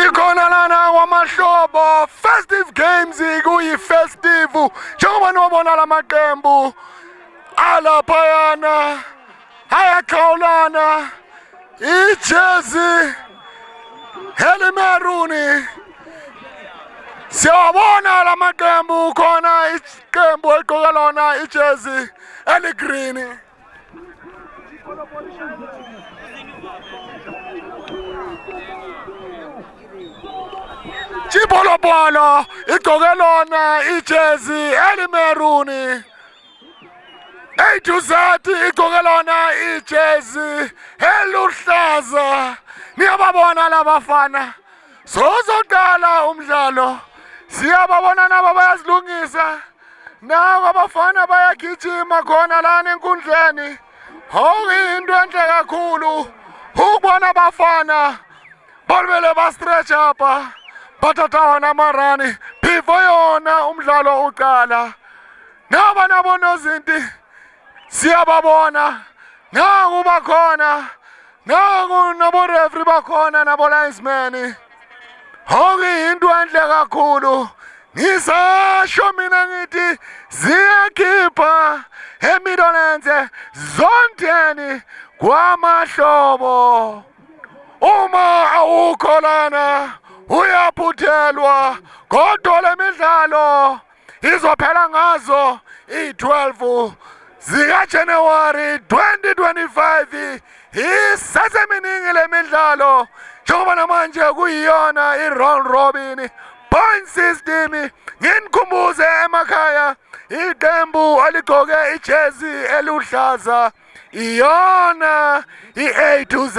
Sikhona lana kwamahlobo festive games kuyi-festive njengoba nobona lamaqembu alaphayana ayakhawulana ijezi elimeruni. Siyabona lamaqembu khona iqembu eligqoke lona ijezi eligreen. Chipolopolo igqoke lona ijezi elimeruni. A to Z igqoke lona ijezi eluhlaza. Niyababona labafana sozoqala umdlalo. Siyababona nabo bayazilungisa. Nawo abafana bayagijima khona lana enkundleni. Into enhle kakhulu ukubona abafana balibele ba-stretch apha bathatha namarani before yona umdlalo uqala. Naba nabo nozinti siyababona nangu bakhona nangu nabo referee bakhona nabo linesman. Into enhle kakhulu ngisasho mina ngithi ziyakhipha eMidlands zonteni kwamahlobo. Uma awukho lana uyaphuthelwa kodwa le midlalo izophela ngazo i-12 zikaJanuwari 2025. Isaseminingi le midlalo njengoba namanje kuyiyona i-round robin point system. Nginikhumbuze emakhaya iqembu aligqoke ijezi eluhlaza iyona i-A to Z.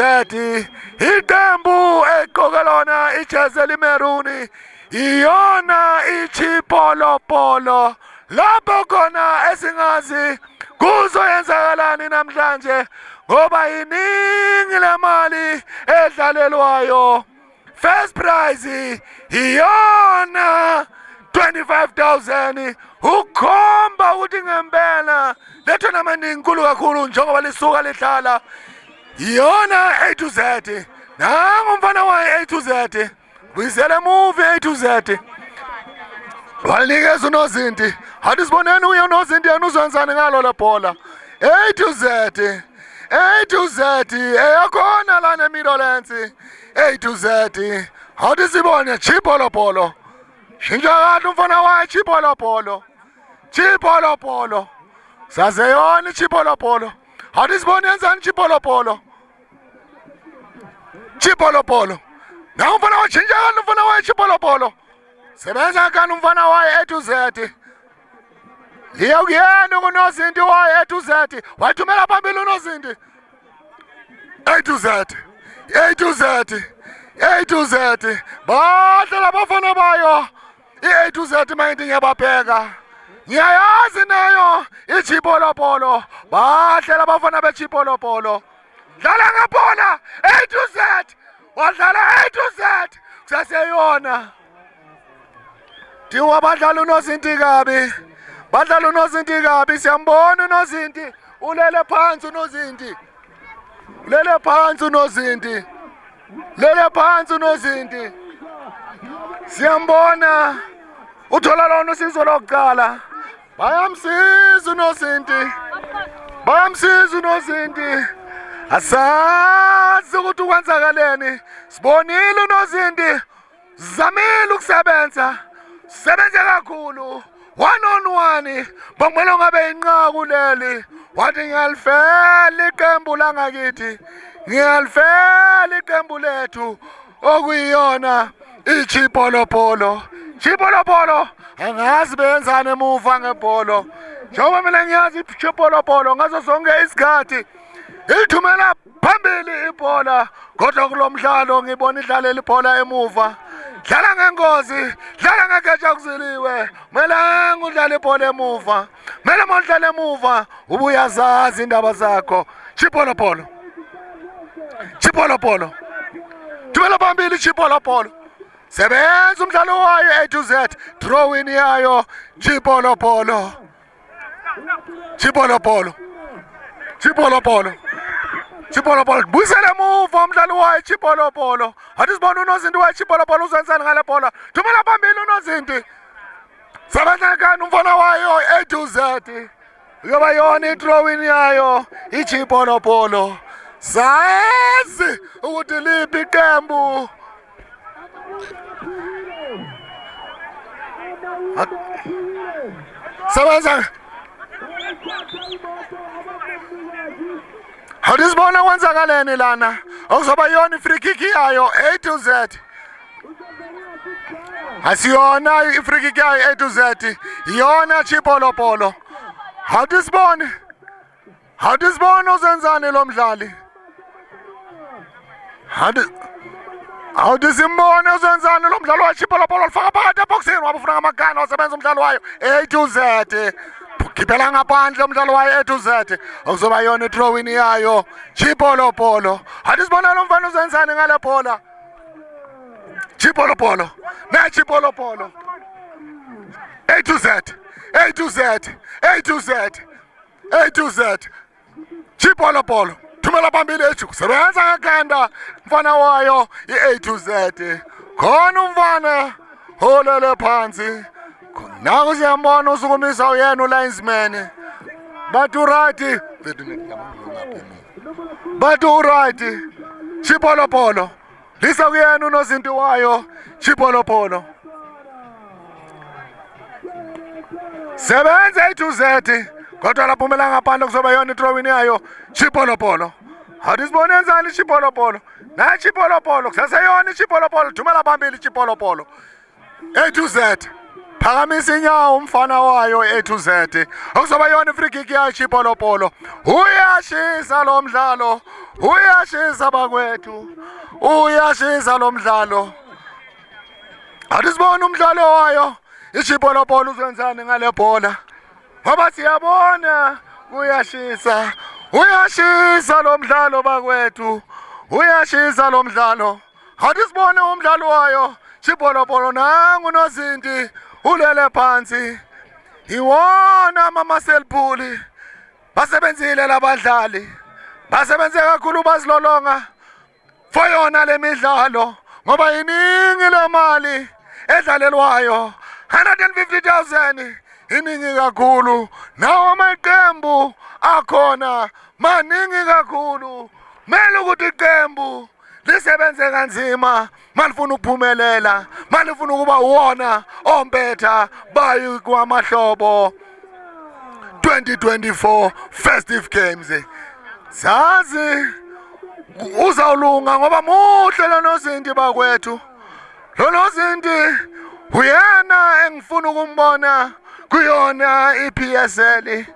Iqembu egqoke lona ijezi elimeruni iyona iChipolopolo. Lapho khona esingazi kuzoyenzakalani namhlanje ngoba iningi lemali edlalelwayo. First prize iyona 25,000 ukhomba ukuthi ngempela le tournament inkulu kakhulu njengoba lisuka lihlala iyona A to Z. Nangu umfana wayo A to Z buyisele movie A to Z wanikeza unozinti. Hathi siboneni uye unozinti yena uzwenzani ngalo la bhola. A to Z A to Z eyakhona lana eMidlands. A to Z hathi sibone Chipolopolo shintsha kahle umfana wayo Chipolopolo. Chipolopolo sazeyona iChipolopolo. Hathi sibone yenzani Chipolopolo. Chipolopolo na umfana wayo shintsha kahle umfana wayo Chipolopolo. Sebenza kanti umfana wayo A to Z liya kuyena kunozinti wayo A to Z wathumela phambili unozinti. A to Z A to Z A to Z bahle labafana bayo i-A to Z mayinti ngiyababheka ngiyayazi nayo iChipolopolo bahle labafana beChipolopolo. Dlala ngebhola A to Z wadlala A to Z kusaseyona. Diwa badlala unozinti kabi badlala unozinti kabi. Siyambona unozinti ulele phansi unozinti ulele phansi unozinti lele phansi unozinti. Siyambona uthola lona usizo lokuqala bayamsiza unozinti bayamsiza unozinti. Asazi ukuthi kwenzakaleni. Sibonile unozinti zamile ukusebenza sebenze kakhulu 1-on-1 bomelo ngabe inqaku leli wathi ngiyalifela iqembu langakithi ngiyalifela iqembu lethu okuyiyona iChipolopolo. Chipolopolo angazi benzani emuva ngebholo njengoba mina ngiyazi iChipolopolo ngazo zonke isikhathi ithumela phambili ibhola kodwa kulomdlalo ngibona idlalela ibhola emuva. Dlala ngengozi dlala ngegeja kuziliwe mela ngudlala ibhola emuva mela mondlala emuva ubuyazazi indaba zakho. Chipolopolo Chipolopolo thumela phambili Chipolopolo sebenza umdlalo wayo A to Z throw in yayo Chipolopolo Chipolopolo Chipolopolo Chipolopolo buyisele emuva umdlali wayo Chipolopolo. Athi sibona uNozinti wayo Chipolopolo uzenzani ngale bhola. Thumela phambili uNozinti. Sebenza kanti umfana wayo A to Z. Yoba yona i-throwing yayo iChipolopolo. Sazi ukuthi liphi iqembu. Sebenza. Awusibona kwenzakaleni lana. Okuzoba yona i-free kick yayo A to Z. Asiyona i-free kick yayo A to Z. Yona Chipolopolo. Awusibona uzenzani lo mdlali. Awusimbona uzenzani lo mdlali wa Chipolopolo ufaka phakathi eboxini wabufuna amagana wasebenza umdlali wayo A to Z. Khiphela ngaphandle umdlalo wayo A to Z. Okuzoba yona i-throwing yayo Chipolopolo. Sibona lo mfana uzenzani ngale bhola. Chipolopolo. Na Chipolopolo. A to Z. A to Z. A to Z. A to Z. Chipolopolo. Thumela phambili ejuku. Sebenza ngekanda mfana wayo i-A to Z. Khona umfana olele phansi. Naku siyambona usukumisa uyena ulinesman. Bathu right. Bathu right. Chipolopolo. Lisa kuyena uNozinti wayo Chipolopolo. Sebenza A to Z. Kodwa laphumela ngaphandle kuzoba yona i-throwing yayo Chipolopolo. Sibona enzani Chipolopolo. Na Chipolopolo kusaseyona iChipolopolo. Thumela phambili iChipolopolo. A to Z. Phakamisa inyawo umfana wayo A to Z. Okuzoba yona i-free kick yayo Chipolopolo. Uyashisa lo mdlalo. Uyashisa bakwethu. Uyashisa lo mdlalo. Sibona umdlalo wayo iChipolopolo uzenzani ngale bhola. Ngoba siyabona uyashisa. Uyashisa lo mdlalo bakwethu. Uyashisa lo mdlalo. Sibone umdlalo wayo Chipolopolo nangu uNozinti ulele phansi. Iwona mama Selphuli. Basebenzile labadlali. Basebenze kakhulu bazilolonga for yona le midlalo ngoba iningi lemali edlalelwayo 150,000 iningi kakhulu. Nawo amaqembu akhona maningi kakhulu. Mele ukuthi iqembu lisebenze kanzima malifuna ukuphumelela, malifuna ukuba uwona ompetha bayi kwamahlobo 2024 festive games. Sazi uzawulunga ngoba muhle lo Nozinti bakwethu. Lo Nozinti uyena engifuna ukumbona kuyona iPSL.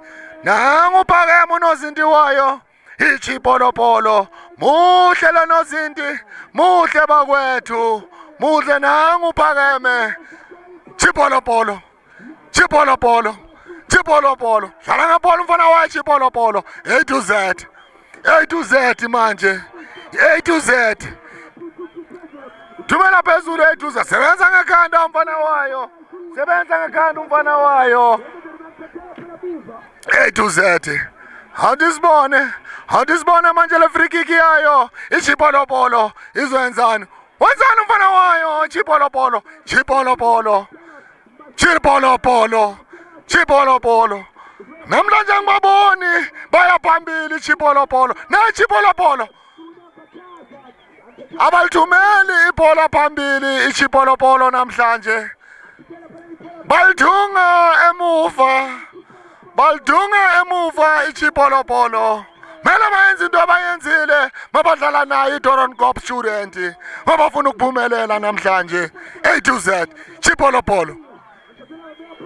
Nangu Phakeme uNozinti wayo iChipolopolo. Muhle lo Nozinti, muhle bakwethu. Muhle nangu Phakeme. Chipolopolo. Chipolopolo. Chipolopolo. Dlala ngaphola umfana wayo Chipolopolo. A to Z. A to Z manje. A to Z. Thumela phezulu A to Z. Sebenza ngekhanda umfana wayo. Sebenza ngekhanda umfana wayo. A to Z. Sibone manje le free kick yayo iChipolopolo izwenzani. Wenzani umfana wayo Chipolopolo. Chipolopolo. Chipolopolo. Chipolopolo. Namhlanje ngibaboni baya phambili Chipolopolo. Na Chipolopolo. Abalithumeli ibhola phambili iChipolopolo namhlanje. Balithunga emuva. Balithunga emuva iChipolopolo. Mele bayenze into abayenzile mabadlala nayo iDoron Cop Student. Mabafuna ukuphumelela namhlanje. A to Z. Chipolopolo.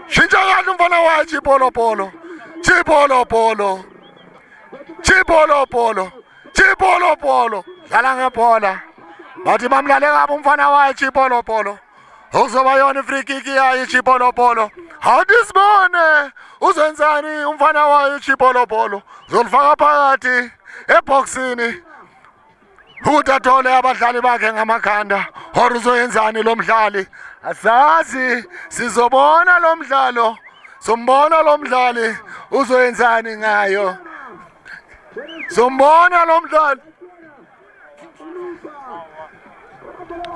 Shintsha kahle umfana wayo Chipolopolo. Chipolopolo. Chipolopolo. Chipolopolo. Dlala ngebhola. Bathi bamlale kabi umfana wayo Chipolopolo. Okuzoba yona i-free kick yayo iChipolopolo. Sibone uzenzani umfana wayo iChipolopolo. Zolifaka phakathi eboxini. Ukuthi athole abadlali bakhe ngamakhanda. Or uzoyenzani lo mdlali? Asazi sizobona lo mdlalo. Sombona lo mdlali uzoyenzani ngayo. Zombona lo mdlali.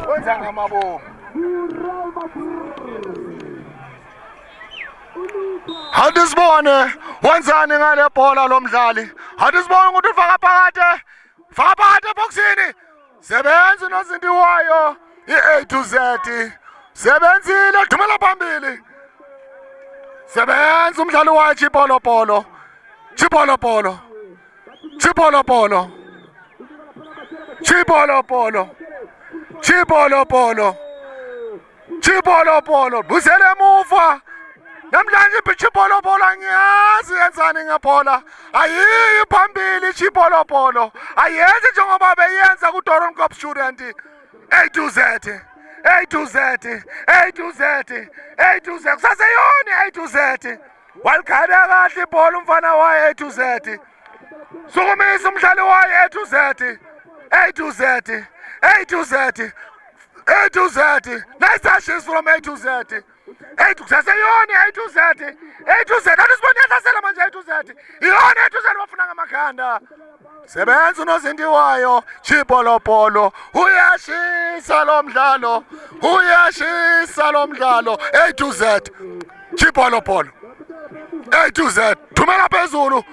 Wenza ngamabomu. Hadisibone wenzani ngale bhola lo mdlali. Hadisibone ukuthi ufaka phakathi eboxini. Sebenza nozindiwayo i-A to Z. Sebenzile thumela phambili. Sebenza umdlali wayo Chipolopolo. Chipolopolo. Chipolopolo. Chipolopolo. Chipolopolo. Chipolopolo. Busele emuva. Namhlanje Chipolopolo angiyazi yenzani ngebhola. Ayiyi phambili Chipolopolo. Ayenzi njengoba beyenza kuDoron Cop Student. A to Z. A to Z. A to Z. A to Z. Kusaseyoni A to Z. Walikhada kahle ibhola umfana wayo A to Z. Sukumisa umdlali wayo A to Z. A to Z. A to Z. A to Z. Nice touches from A to Z. A to Z. Kusaseyoni A to Z. A to Z. Andisibona iyahlasela manje A to Z. Iyona A to Z wafuna ngamakhanda. Sebenza unozindiwayo Chipolopolo. Uyashisa lo mdlalo. Uyashisa lo mdlalo. A to Z. Chipolopolo. A to Z. Thumela phezulu.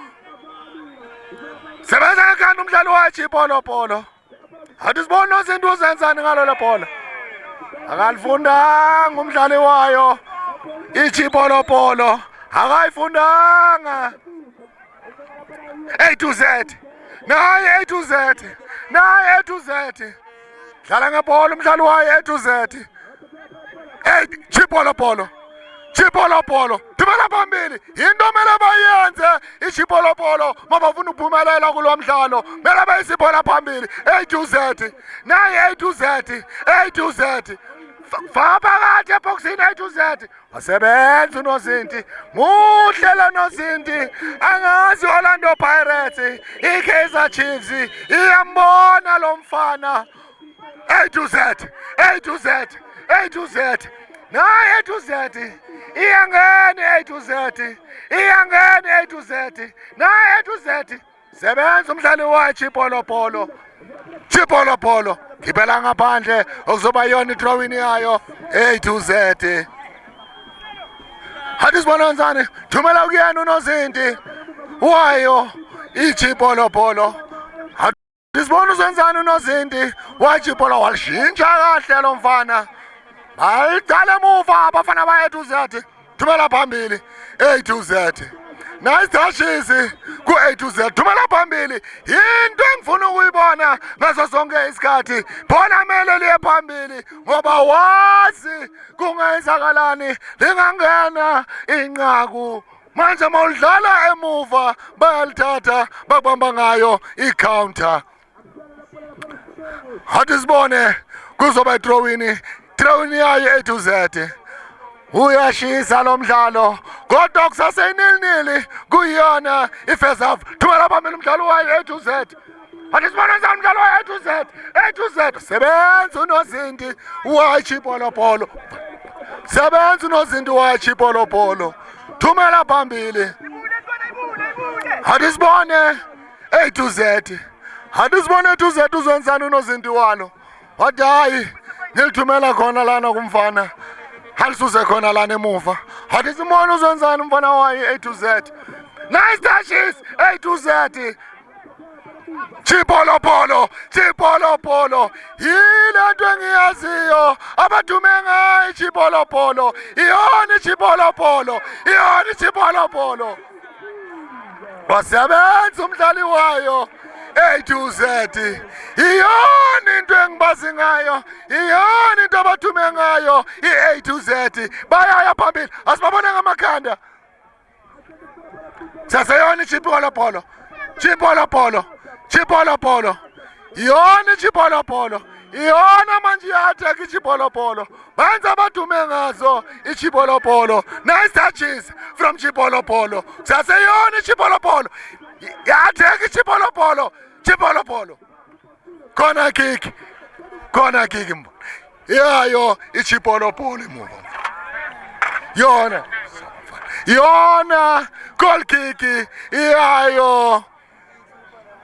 Sebenza ngekanda umdlalo wayo Chipolopolo. Hadisibona uzinto uzenzani ngalo le bhola. Akalifundanga umdlali wayo iChipolopolo. Akayifundanga. A to Z. Naye A to Z. Naye A to Z. Dlala ngebhola umdlali wayo A to Z. Chipolopolo. Chipolopolo. Thumela phambili. Into mele bayenze iChipolopolo mabafuna ukuphumelela kulo mdlalo. Mele bayisiphola phambili. A to Z. Naye A to Z. A to Z. Faka phakathi eboxini A to Z. Wasebenza unozinti. Muhle lo nozinti. Angazi Orlando Pirates, iKaizer Chiefs iyambona lo mfana. A to Z. A to Z. A to Z. Naye A to Z. Iyangena A to Z. Iyangena A to Z. Naye A to Z. Sebenza umdlali wayo Chipolopolo. Chipolopolo. Khipela ngaphandle okuzoba yona idrawini yayo A to Z. Hadisibona wenzani? Thumela kuyena unozinti wayo iChipolopolo. Hadisibona uzenzani unozinti waChipolopolo walishintsha kahle lo mfana. Bayidala emuva abafana ba A to Z. Thumela phambili A to Z. Nice touches ku A to Z. Thumela phambili. Into engifuna ukuyibona ngaso sonke isikhathi. Bona mele liye phambili ngoba wazi kungenzakalani lingangena inqaku. Manje mawudlala emuva bayalithatha babamba ngayo icounter. Hadisibone kuzoba idrawini. Drawini yayo A to Z. Uyashisa lo mdlalo kodwa kusaseyinilnili kuyona ifirst half. Thumela phambili umdlalo wayo A to Z. Hadisibona wenzani umdlalo wayo A to Z. A to Z. Sebenza unozinti wayo Chipolopolo. Sebenza unozinti wayo Chipolopolo. Thumela phambili. Hadisibone A to Z. Hadisibone A to Z uzwenzani unozinti walo. Wathi hayi ngilithumela khona lana kumfana. Halisuze khona lana emuva. Hadisibone uzwenzani umfana wayo A to Z. Nice touches A to Z. Chipolopolo. Chipolopolo. Yile nto engiyaziyo abadume ngayo Chipolopolo. Iyona Chipolopolo. Iyona Chipolopolo. Wasebenza umdlali wayo A to Z. Iyona into engibazi ngayo. Iyona into abathume ngayo i-A to Z. Bayaya phambili. Asibabone ngamakhanda. Saseyona Chipolopolo. Chipolopolo. Chipolopolo. Iyona Chipolopolo. Iyona manje yatheka iChipolopolo. Benza abadume ngazo iChipolopolo. Nice touches from Chipolopolo. Saseyona iChipolopolo. Yatheka iChipolopolo. Chipolopolo. Corner kick. Corner kick. Yayo iChipolopolo emuva. Yona. Yona goal kick. Yayo.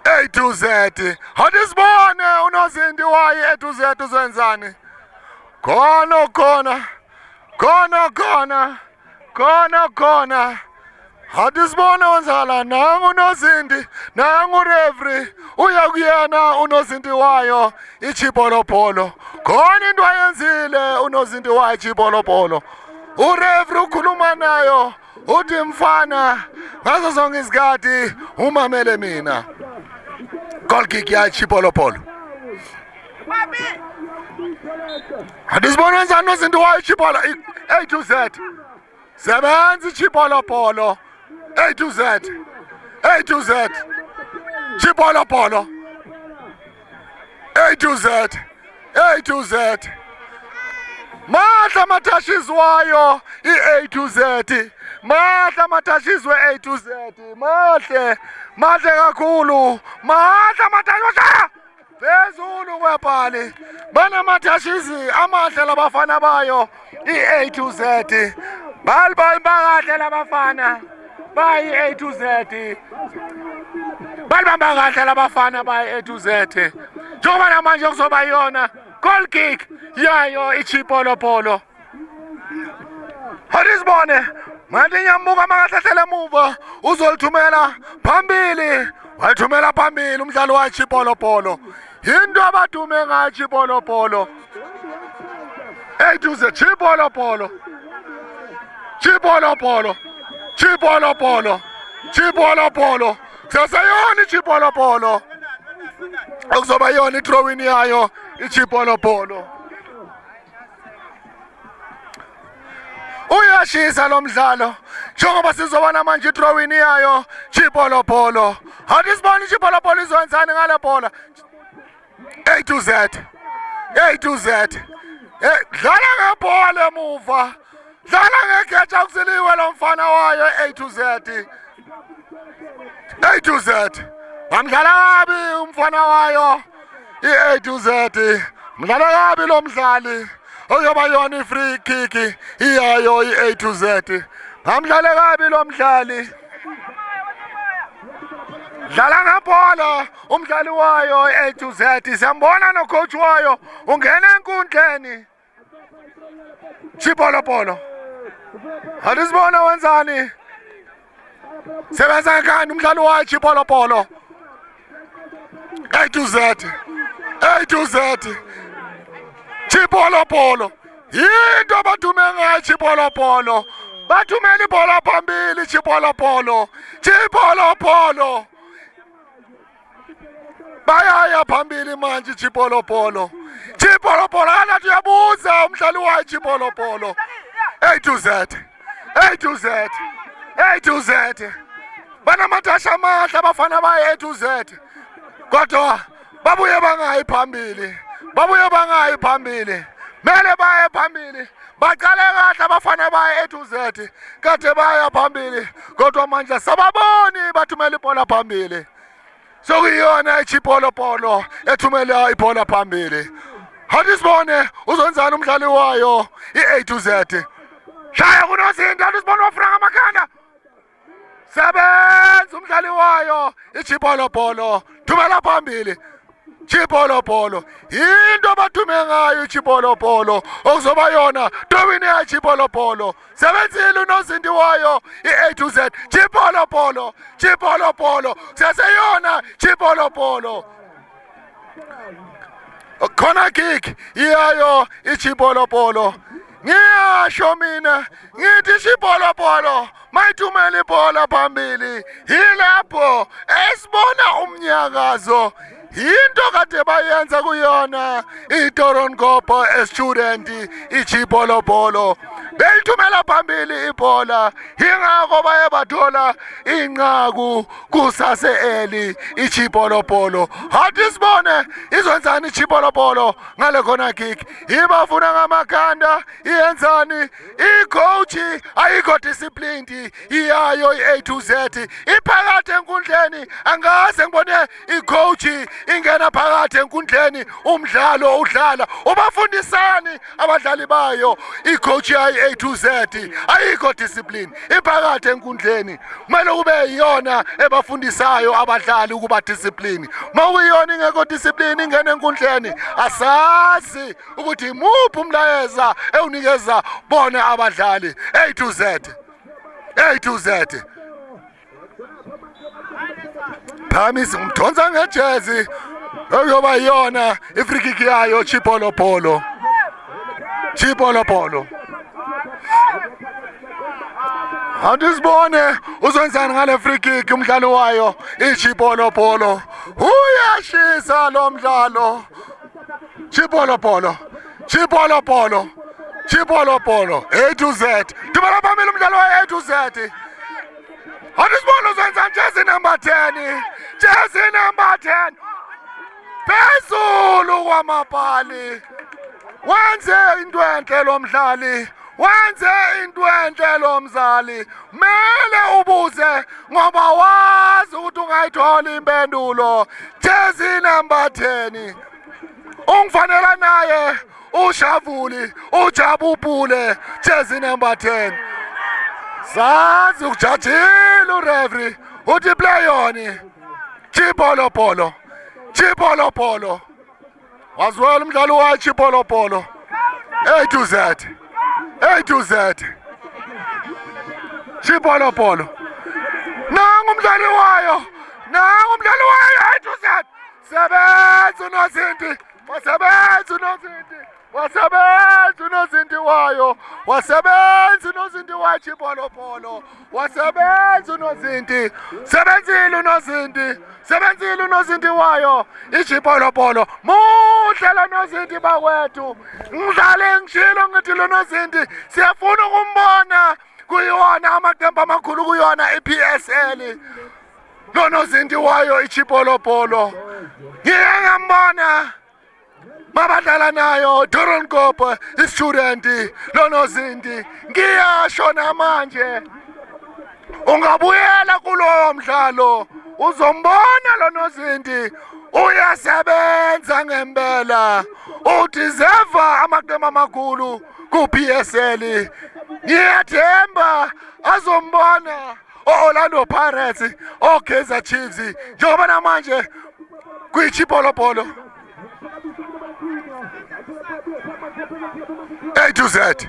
A to Z. Hadisibone unozinti waye A to Z uzenzani. Khona. Hadisibone wenzala nangu unozinti, nangu referee. Uya kuyena unozinti wayo ichipolopolo. Khona into ayenzile unozinti wayo ichipolopolo. Ureferee ukhuluma nayo uthi mfana ngazo zonke izikhathi umamele mina. Goal kick ya Chipolopolo. Hadisibone wenzani unozinti wayo Chipolo A to Z. Sebenzi Chipolopolo. A to Z. Chipolopolo. A to Z. Mahla matashizwayo A to Z. Mahla matashizwe A to Z. Mahle kakhulu. Mahla matashizwa phezulu kwebhali. Bana matashizi amahle labafana bayo A to Z. Balba kahle labafana bayi A to Z. Balba kahle labafana bayi A to Z. Njengoba namanje kuzoba yona goal kick yayo ichipolopolo. Hadisibone manje nyamuka makahlahlela emuva uzolithumela phambili. Walithumela phambili umdlalo wa Chipolopolo. Into abadume ngayo Chipolopolo. A to Z Chipolopolo. Sasayona Chipolopolo. Akuzoba yona i-throwing yayo iChipolopolo. Uyashisa lo mdlalo. Njengoba sizobona manje i-throwing yayo Chipolopolo. Hadisibone iChipolopolo izowenzani ngale bhola. A to Z. Dlala ngebhola emuva. Dlala ngegeja kusiliwe lo mfana wayo A to Z. Bamdlala kabi umfana wayo A to Z. Mdlala kabi lo mdlali. Oyoba yona i-free kick iyayo A to Z. Bamdlala kabi lo mdlali. Dlala ngebhola umdlali wayo A to Z. Siyambona no coach wayo ungena enkundleni. Chipolopolo. Hadisibone wenzani? Sebenza kanjani umdlali wayo Chipolopolo? A to Z. Chipolopolo. Yinto abadume ngayo Chipolopolo. Bathumela ibhola phambili Chipolopolo. Bayaya phambili manje Chipolopolo. Kanathi uyabuza umdlali wayo Chipolopolo. A to Z. Banamatasha amahle abafana baye A to Z. Kodwa babuye bangayi phambili. Mele baye phambili. Baqale kahle abafana baye A to Z. Kade baya phambili. Kodwa manje sababoni bathumela ibhola phambili. Sokuyona iChipolopolo ethumela ibhola phambili. Hadisibone uzonzana umdlali wayo A to Z. Shaya kunozinto Hadisibone wafuna ngamakhanda. Sebenza umdlali wayo iChipolopolo. Thumela phambili. Chipolopolo. Into abathume ngayo iChipolopolo. Okuzoba yona towini ya Chipolopolo. Sebenzile unozinti wayo A to Z. Chipolopolo. Saseyona Chipolopolo. Corner kick iyayo iChipolopolo. Ngiyasho mina ngithi Chipolopolo mayithumela ibhola phambili. Yilapho esibona umnyakazo. Into kade bayenza kuyona iTorongopo student iChipolopolo. Belithumela phambili ibhola. Ingakho baye bathola inqaku kusase eli iChipolopolo. Hadisibone izonzani iChipolopolo ngale khona kick. Ibafuna ngamakhanda iyenzani? Icoach ayikho disciplined iyayo A to Z. Iphakathi enkundleni angaze ngibone icoach ingena phakathi enkundleni umdlalo udlala. Ubafundisani abadlali bayo icoach yayi A to Z ayikho discipline iphakathi enkundleni kumele kube yiyona ebafundisayo abadlali ukuba discipline mawuyiyona ingekho discipline ingene enkundleni asazi ukuthi imuphi umlayeza ewunikeza bona abadlali A to Z Phamisi umthonza ngejezi yoba yiyona ifree kick yayo Chipolopolo Andisibone uzwenzani ngale free kick umdlali wayo iChipolopolo uyashisa lo mdlalo Chipolopolo A to Z Dumela phambili umdlalo wa A to Z Andisibone uzwenzani jersey number 10 phezulu kwamapali wenze into enhle lo mdlali mele ubuze ngoba wazi ukuthi ungayithola impendulo jersey number 10 ungifanela naye uShavuli uJabupule jersey number 10 sazi ujajile ureferee uthi play yoni Chipolopolo wazwela umdlalo wa Chipolopolo A to Z Chipolopolo nangu umdlali wayo A to Z sebenza unozinti wa Chipolopolo sebenzile unozinti wayo iChipolopolo muhle lo nozinti bakwethu ngidlale ngishilo ngithi lo nozinti siyafuna ukumbona kuyona amaqembu amakhulu kuyona iPSL lo nozinti wayo iChipolopolo ngiyangambona mabadlala nayo Doronkope istudent lo nozinti ngiyasho namanje ungabuyela kulowo mdlalo uzombona lo nozinti uyasebenza ngempela uthi zeva amaqembu amakhulu ku-PSL ngiyathemba azombona Orlando Pirates Kaizer Chiefs njengoba namanje kuyiChipolopolo A to Z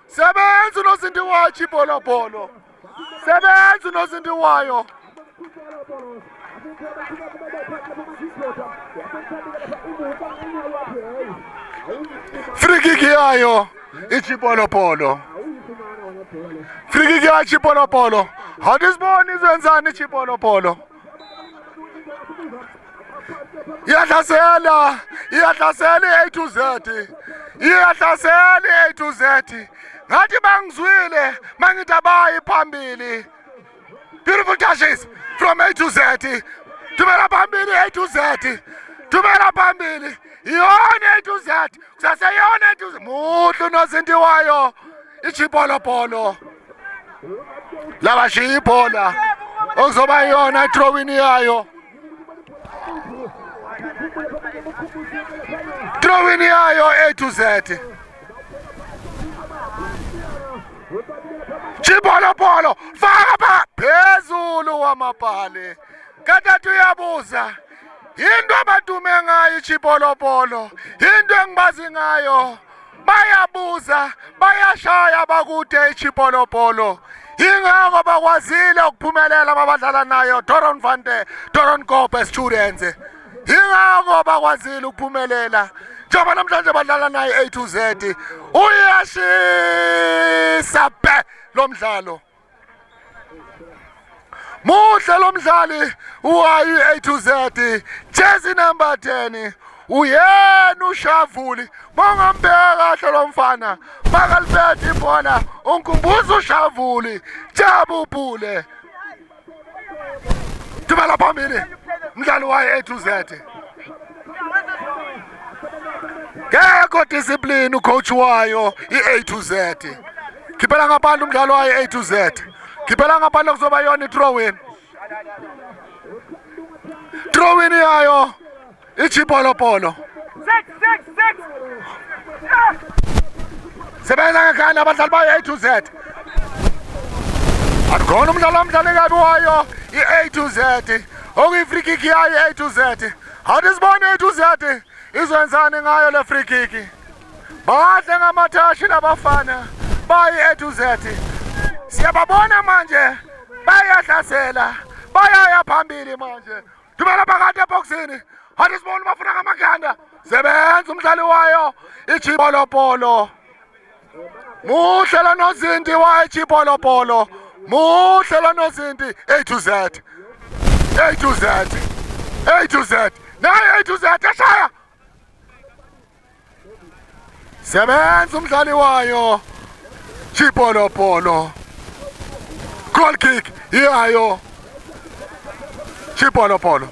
sebenza unozinti wa Chipolopolo sebenza unozinti wayo free kick yayo iChipolopolo Andisibone izwenzani iChipolopolo iyahlasela A to Z ngathi bangizwile mangithi abayi phambili beautiful touches from A to Z tumela phambili A to Z iyona A to Z kusaseyona A to Z muhle unozinti wayo iChipolopolo labashiya ibhola okuzoba yona i-throwing yayo A to Z Chipolopolo faka phezulu wamapali kathathu uyabuza into abadume ngayo iChipolopolo into engibazi ngayo bayabuza bayashaya bakude iChipolopolo ingakho bakwazile ukuphumelela abadlala nayo Doronkope students ingakho bakwazile ukuphumelela njengoba namhlanje badlala naye A to Z uyashisa lo mdlalo muhle lo mdlali wayo A to Z jersey number 10 uyena uShavuli mongambeka kahle lo mfana makalibethe ibhola unkumbuza uShavuli Jabupule tumela phambili mdlali wayo A to Z kekho discipline ucoach wayo i-A to Z khiphela ngaphandle umdlalo wayo A to Z khiphela ngaphandle kuzoba yona i-throw in Throw-in yayo ichipolopolo. Sebenza ngekhanda abadlali bayo A to Z. Akukhona umdlalo omdlali kabi wayo i-A to Z. Okuyi-free kick yayo A to Z. Awuthi sibone A to Z izwenzani ngayo le free kick. Bahle ngamathashi labafana bayi A to Z. Siyababona manje bayahlasela bayaya phambili manje. Thumela phakathi eboxini. Awuthi sibone bafuna ngamakhanda. Sebenza umdlali wayo ichipolopolo. Muhle lo Nozinti wa ichipolopolo. Muhle lo Nozinti A to Z. A to Z. A to Z. Nayo A to Z eshaya. Sebenza umdlali wayo Chipolopolo. Goal kick yayo Chipolopolo.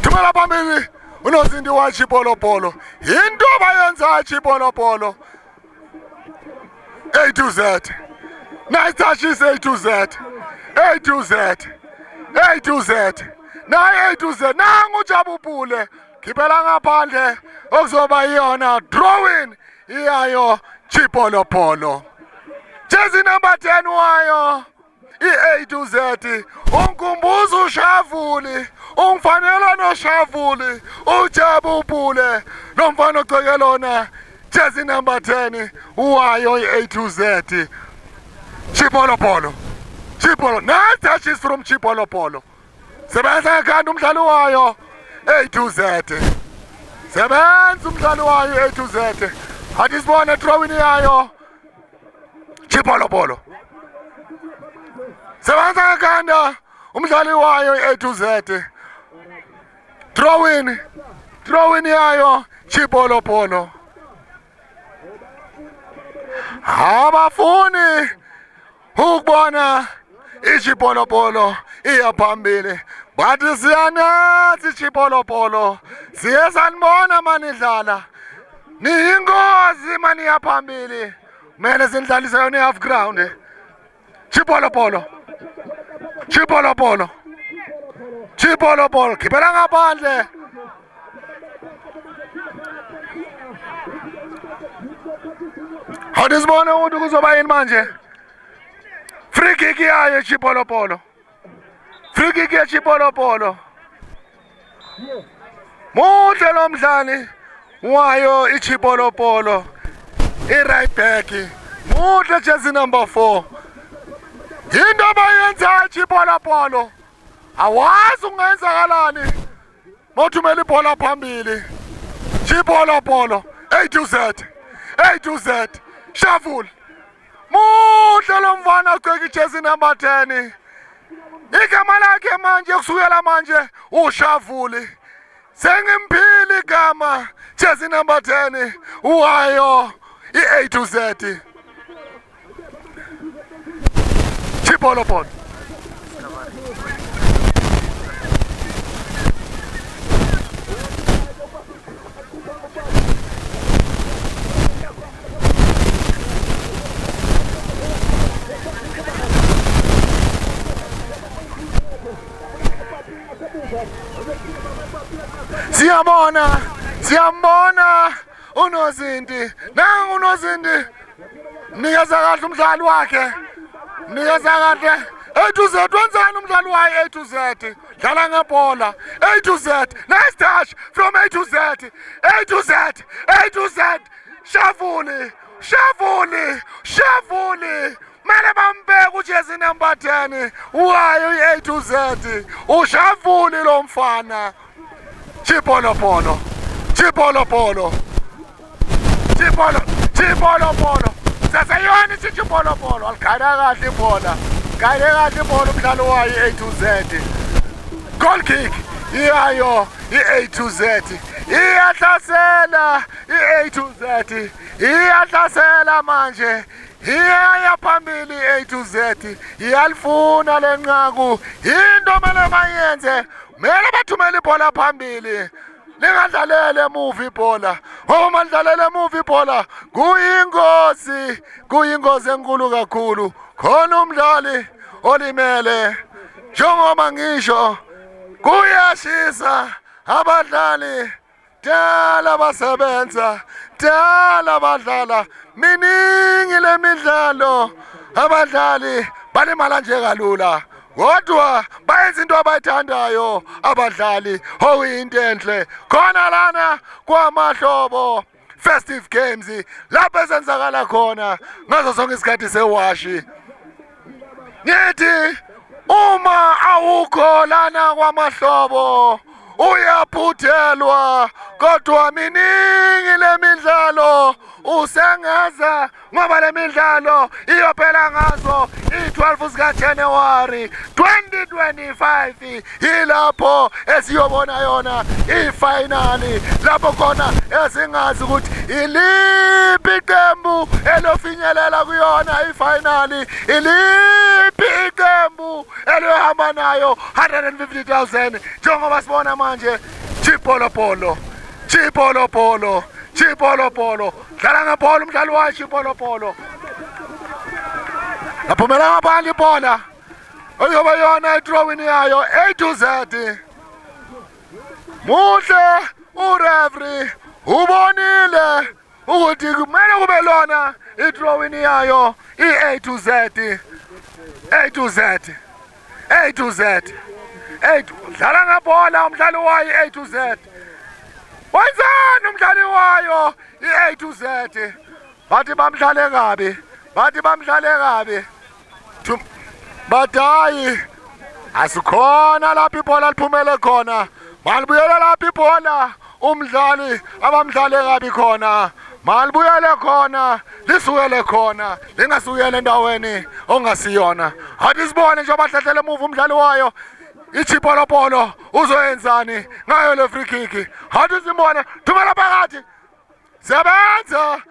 Thumela phambili uNozinti wa Chipolopolo. Into bayenza Chipolopolo. A to Z. Nice touches A to Z. A to Z. A to Z. Nayo A to Z. Nangu Jabupule. Khiphela ngaphandle okuzoba yona drawing iyayo Chipolopolo. Jersey number 10 wayo i-A to Z. Unkumbuza uShavuli. Umfanela noShavuli. uJabupule. Lo mfana ogcoke lona jersey number 10 wayo i-A to Z. Chipolopolo. Chipolo. Nice touches from Chipolopolo. Sebenza ngekhanda umdlali wayo A to Z. Sebenza umdlali wayo A to Z. Athi sibone throw-in yayo Chipolopolo. Sebenza ngekhanda umdlali wayo A to Z. Throw-in. Throw-in yayo Chipolopolo. Abafuni ukubona ichipolopolo iya phambili. Bathi siyanathi ichipolopolo. Siye sanibona manidlala. Niyingozi maniya phambili. Kumele sindlalise yona i-half ground. Chipolopolo. Chipolopolo. Chipolopolo. Khiphela ngaphandle. Awuthi sibone ukuthi kuzoba yini manje. Free kick yayo Chipolopolo. Free kick ya Chipolopolo. Muhle lo mdlali wayo iChipolopolo. I-right back. Muhle jersey number 4. Into abayenza iChipolopolo. Awazi ungenzakalani. Mothumela ibhola phambili. Chipolopolo. A to Z. A to Z. Shavuli. Muhle lo mfana ogcoke jersey number 10. Igama lakhe manje kusukela manje uShavuli. Sengimphili igama jersey number 10 wayo i-A to Z. Chipolopolo. Siyambona uNozinti. Nangu uNozinti. Nikeza kahle umdlali wakhe. Nikeza kahle. A to Z wenzani umdlali wayo A to Z. Dlala ngebhola. A to Z. Nice touch from A to Z. A to Z. A to Z. Shavuli. Shavuli. Shavuli. Mele bambeke ujersey number 10 wayo i-A to Z. uShavuli lo mfana. Chipolopolo. Chipolopolo. Chipolopolo. Sasayona iChipolopolo. Alikhaya kahle ibhola. Khaya kahle ibhola umdlalo wayo i-A to Z. Goal kick iyayo i-A to Z. Iyahlasela i-A to Z. Iyahlasela manje. Iyaya phambili A to Z. Iyalifuna lenqaku. Into mele bayenze. Mele bathumele ibhola phambili. Ningadlalele emuva ibhola. Uma lidlalele emuva ibhola kuyingozi. Kuyingozi enkulu kakhulu. Khona umdlali olimele. Njengoba ngisho kuyashisa abadlali dala basebenza dala badlala miningi lemidlalo abadlali balimala nje kalula kodwa bayenza into abayithandayo abadlali okuyinto enhle khona lana kwamahlobo festive games lapho esenzakala khona ngazo sonke isikhathi sewashi ngithi uma awukho lana kwamahlobo uyaphuthelwa kodwa miningi lemidlalo usengeza ngoba lemidlalo iyophela ngazo i12 sika January 2025 yilapho esiyobona yona ifinali lapho khona esingazi ukuthi iliphi iqembu elofinyelela kuyona ifinali iliphi iqembu elohamba nayo 150,000 njengoba sibona manje Chipolopolo dlala ngebhola umdlali wayo Chipolopolo aphumela ngaphandle ibhola oyoba yona i-throwing yayo A to Z muhle ureferee ubonile ukuthi kumele kube lona i-throwing yayo i-A to Z dlala ngebhola umdlali wayo A to Z wenzani umdlali wayo i-A to Z bathi bamdlale kabi bathi hayi asikhona lapho ibhola liphumele khona malibuyele lapho ibhola umdlali abamdlale kabi khona malibuyele khona lisukele khona lingasukele endaweni ongasiyona athi sibone nje abahlehlele emuva umdlali wayo iChipolopolo uzoyenzani ngayo le free kick athi simbone thumela phakathi sebenza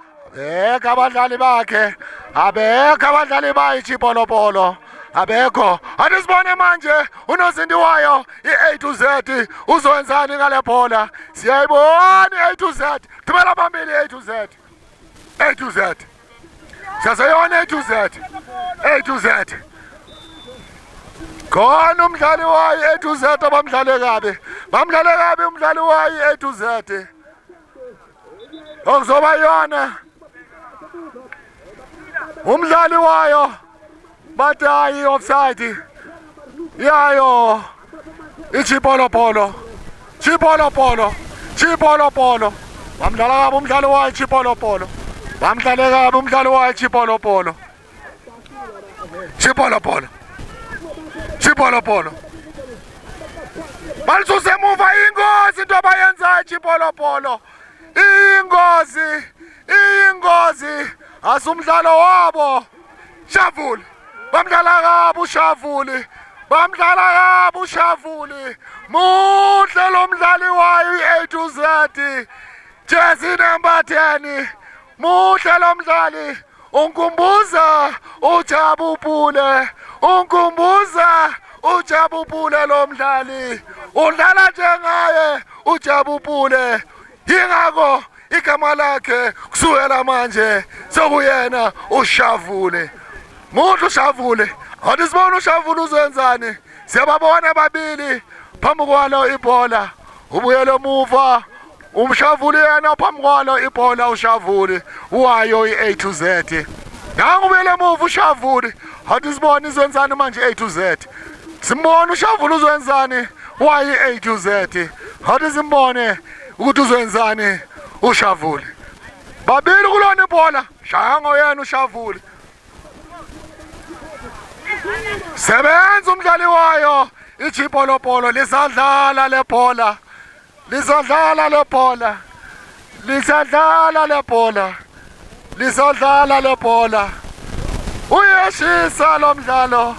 abadlali bakhe abekho abadlali bayi Chipolopolo abekho athi sibone manje unosindi wayo i-A to Z uzoyenzani ngale bhola siyayibona i-A to Z thumela phambili A to Z siyayona A to Z khona umdlali wayo A to Z bamdlale kabi umdlali wayo A to Z okuzoba yona umdlali wayo bathi hayi offside yayo iChipolopolo bamdlala kabi umdlali wayo Chipolopolo balisusa emuva ingozi into abayenzayo Chipolopolo ingozi asumdlalo wabo Shavuli bamdlala kabi uShavuli muhle lo mdlali wayo i-A to Z jersey number 10 muhle lo mdlali unkumbuza uJabupule lo mdlali udlala njengaye uJabupule yingakho igama lakhe kusukela manje sokuyena uShavule muhle uShavule athi sibona uShavule uzenzani siyababona babili phambi kwalo ibhola ubuyele emuva umShavule yena phambi kwalo ibhola uShavule wayo i-A to Z ngangubuyele emuva uShavule athi sibona izenzani manje A to Z simbona uShavule uzenzani wayo i-A to Z athi simbone ukuthi uzenzani uShavule babili kulona ibhola shaya ngoyena uShavule sebenza umdlali wayo iChipolopolo lisadlala le bhola uyashisa lo mdlalo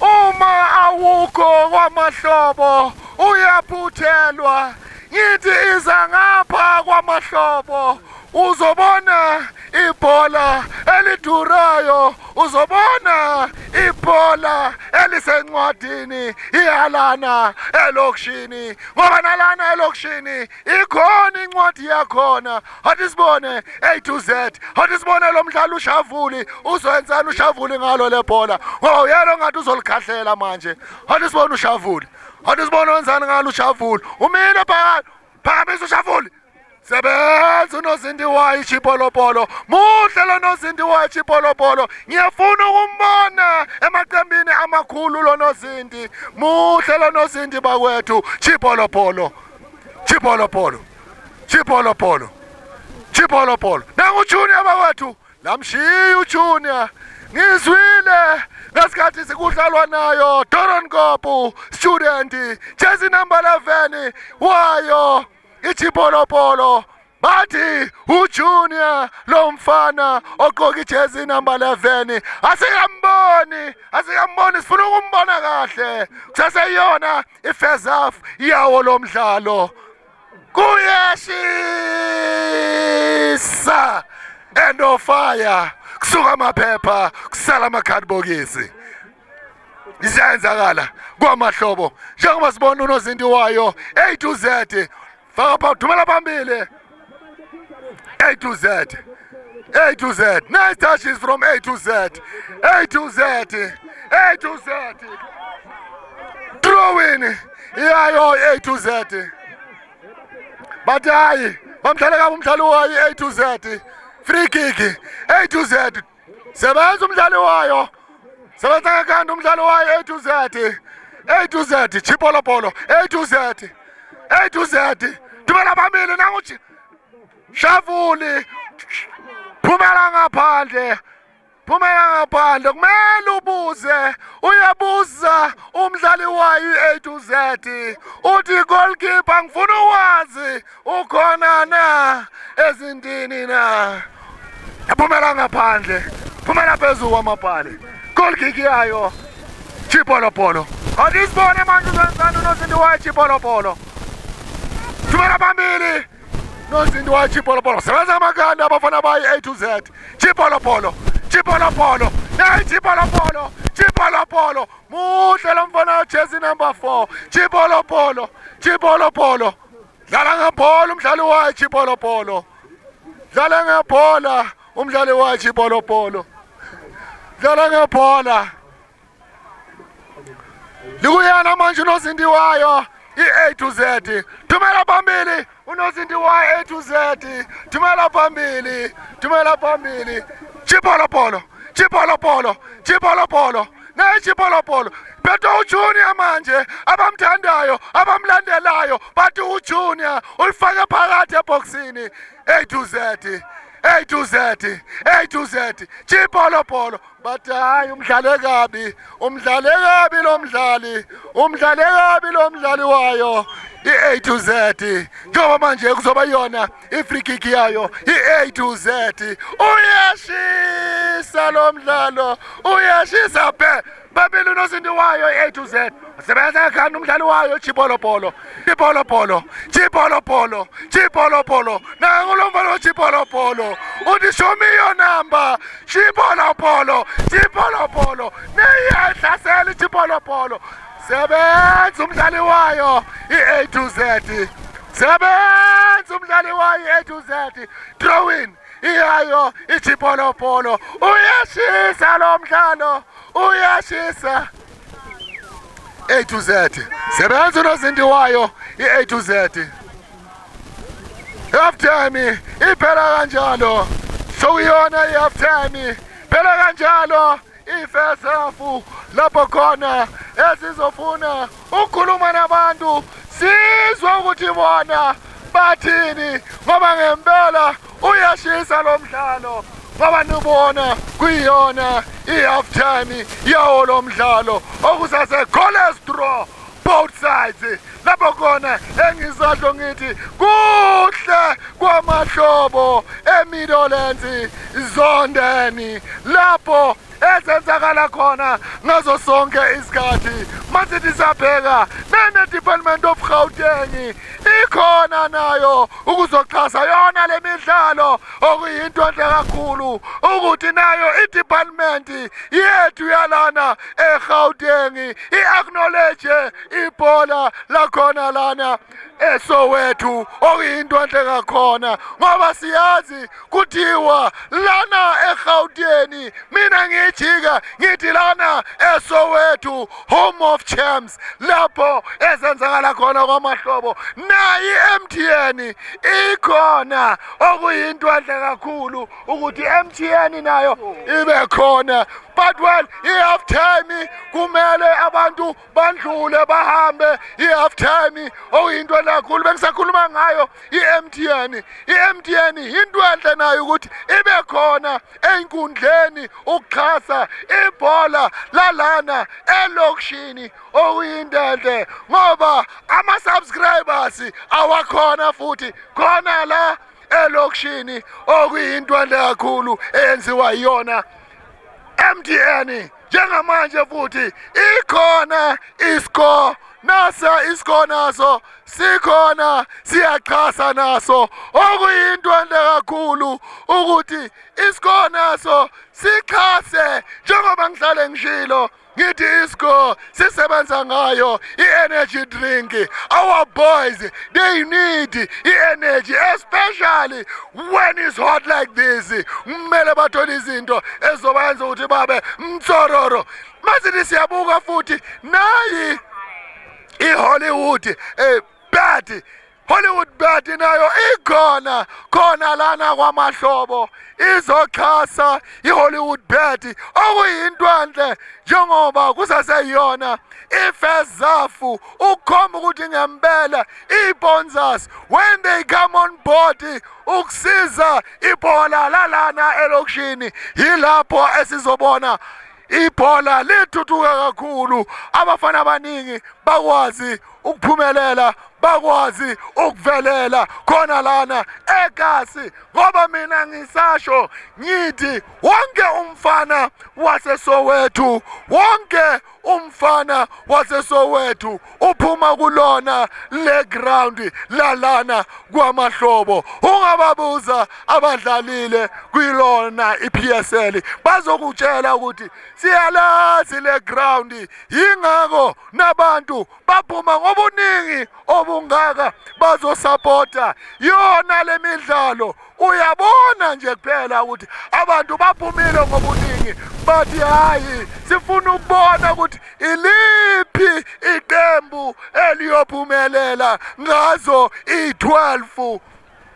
uma awukho kwamahlobo uyaphuthelwa ngithi iza ngapha kwamahlobo uzobona ibhola elidurayo, uzobona ibhola elisencwadini iyalana elokishini, ngoba nalana elokishini ikhona incwadi yakhona. Hathi sibone A to Z, hathi sibone lo mdlalo uShavuli uzowenzani uShavuli ngalo lebhola, ngoba uyena ngathi uzolikhahlela manje. Hathi sibone uShavuli, hathi sibone wenzani ngalo uShavuli, umile phakathi, phakamisa uShavuli. Sebenza uNozindiwayo Chipolopolo, muhle lo Nozindiwayo Chipolopolo, ngiyafuna ukumbona emaqembini amakhulu lo Nozindi, muhle lo Nozindi bakwethu. Chipolopolo, Chipolopolo, Chipolopolo, Chipolopolo. Nangu uJunior bakwethu, lamshiya uJunior, ngizwile ngesikhathi sikudlalwa nayo Doronkopu student, jersey number 11 wayo iChipolopolo, bathi uJunior lo mfana ogqoka ijezi number 11 asiyamboni, sifuna ukumbona kahle. Kusaseyona ifirst half yawo lo mdlalo, kuyashisa and of fire, kusuka amaphepha kusala amakhadibokisi. Isiyenzakala kwamahlobo njengoba sibona uNozindiwayo A to Z. Faka thumela phambili A to Z, A to Z. Nice touches from A to Z, A to Z, A to Z. Throw in iyayo A to Z. But hayi bamdlala kabi umdlalo wayo A to Z. Free kick A to Z. Sebenza umdlalo wayo, sebenza ngakanda umdlalo wayo A to Z, A to Z. Chipolopolo A to Z, A to Z. Thumela phambili nangu Shavuli, phumela ngaphandle, phumela ngaphandle. Kumele ubuze, uyabuza umdlali wayo A to Z, uthi goalkeeper ngifuna uwazi ukhona na ezindini na. Phumela ngaphandle, phumela phezulu kwamapali. Goal kick yayo Chipolopolo. Hathi sibone manje uzenzani uNozindiwayo Chipolopolo. Thumela phambili Nozindiwayo Chipolopolo, sebenza amaganda abafana bayo A to Z. Chipolopolo, Chipolopolo, nayi Chipolopolo, Chipolopolo, muhle lo mfana jersey number 4. Chipolopolo, Chipolopolo, dlala ngebhola umdlali wayo Chipolopolo, dlala ngebhola umdlali wayo Chipolopolo, dlala ngebhola. Likuyana manje uNozindiwayo A to Z. Thumela phambili uNozindiwayo A to Z. Thumela phambili, thumela phambili. Chipolopolo, Chipolopolo, Chipolopolo, nayi Chipolopolo. Bethu uJunior manje abamthandayo abamlandelayo bathi uJunior ulifake phakathi eboxini. A to Z, A to Z, A to Z. Chipolopolo, bathi hayi umdlale kabi, umdlale kabi lo mdlali, umdlale kabi lo mdlali wayo A to Z. Njengoba manje kuzoba yona i-free kick yayo A to Z. Uyashisa lo mdlalo, uyashisa phambili uNozindiwayo A to Z. Sebenza ngakanda umdlali wayo Chipolopolo, Chipolopolo, Chipolopolo, Chipolopolo. Nangu lo mfana Chipolopolo, uthi show me your number. Chipolopolo, Chipolopolo, niyahlasela Chipolopolo. Sebenza umdlali wayo A to Z, sebenza umdlali wayo A to Z. Throw in iyayo iChipolopolo, uyashisa lo mdlalo, uyashisa. A to Z, sebenza uNozindiwayo A to Z. Half time iphela kanjalo, sokuyona i-half time phela kanjalo. I-first half lapho khona esizofuna ukukhuluma nabantu sizwe ukuthi bona bathini, ngoba ngempela uyashisa lo mdlalo, ngoba nibona kuyona i-half time yawo lo mdlalo okusase goalless draw both sides. Lapho khona engizasho ngithi kuhle kwamahlobo eMidlands Zondeni, lapho ezenzakala khona ngazo sonke isikhathi. Masithi siyabheka ne-Department of Gauteng ikhona nayo ukuzoxhasa yona le midlalo, okuyinto enhle kakhulu ukuthi nayo i-department yethu yalana eGauteng i-acknowledge ibhola lakhona lana eSoweto, okuyinto enhle kakhona ngoba siyazi kuthiwa lana eGauteng, mina ngijika ngithi lana eSoweto home of champs, lapho ezenzakala khona kwamahlobo. Nayi i-MTN ikhona, okuyinto enhle kakhulu ukuthi i-MTN nayo ibe khona. But well, i-half time kumele abantu bandlule bahambe i-half time, okuyinto enhle kakhulu. Bengisakhuluma ngayo i-MTN. I-MTN into enhle nayo ukuthi ibe khona einkundleni ukuxhasa ibhola lalana elokishini, okuyinto enhle ngoba ama-subscribers awakhona futhi khona la elokishini, okuyinto enhle kakhulu eyenziwa yiyona MTN. Njengamanje futhi ikhona iscore, nasa iscore naso sikhona, siyaxhasa naso, okuyinto enhle kakhulu ukuthi iscore naso sixhase. Njengoba ngihlale ngishilo ngithi iscore sisebenza ngayo i-energy drink. Our boys, they need i-energy, especially when it's hot like this. Kumele bathole izinto ezobenza ukuthi babe mtsororo. Masithi siyabuka futhi nayi i-Hollywood bet, Hollywood bet nayo ikhona khona lana kwamahlobo, izoxhasa i-Hollywood bet, okuyinto enhle njengoba kusaseyiyona ifezafu ukhomba ukuthi ngempela i-sponsors when they come on board ukusiza ibhola lalana elokishini, yilapho esizobona ibhola lithuthuka kakhulu, abafana abaningi bakwazi ukuphumelela, bakwazi ukuvelela khona lana eKasi. Ngoba mina ngisasho ngithi wonke umfana waseSoweto, wonke umfana waseSoweto uphuma kulona le ground lalana kwamahlobo. Ungababuza abadlalile kwilona iPSL, bazokutshela ukuthi siyalazi le ground, yingakho nabantu baphuma ngobuningi obungaka bazosupporta yona le midlalo. Uyabona nje kuphela ukuthi abantu baphumile ngobuningi, bathi hayi sifuna ukubona ukuthi iliphi iqembu eliyophumelela ngazo i-12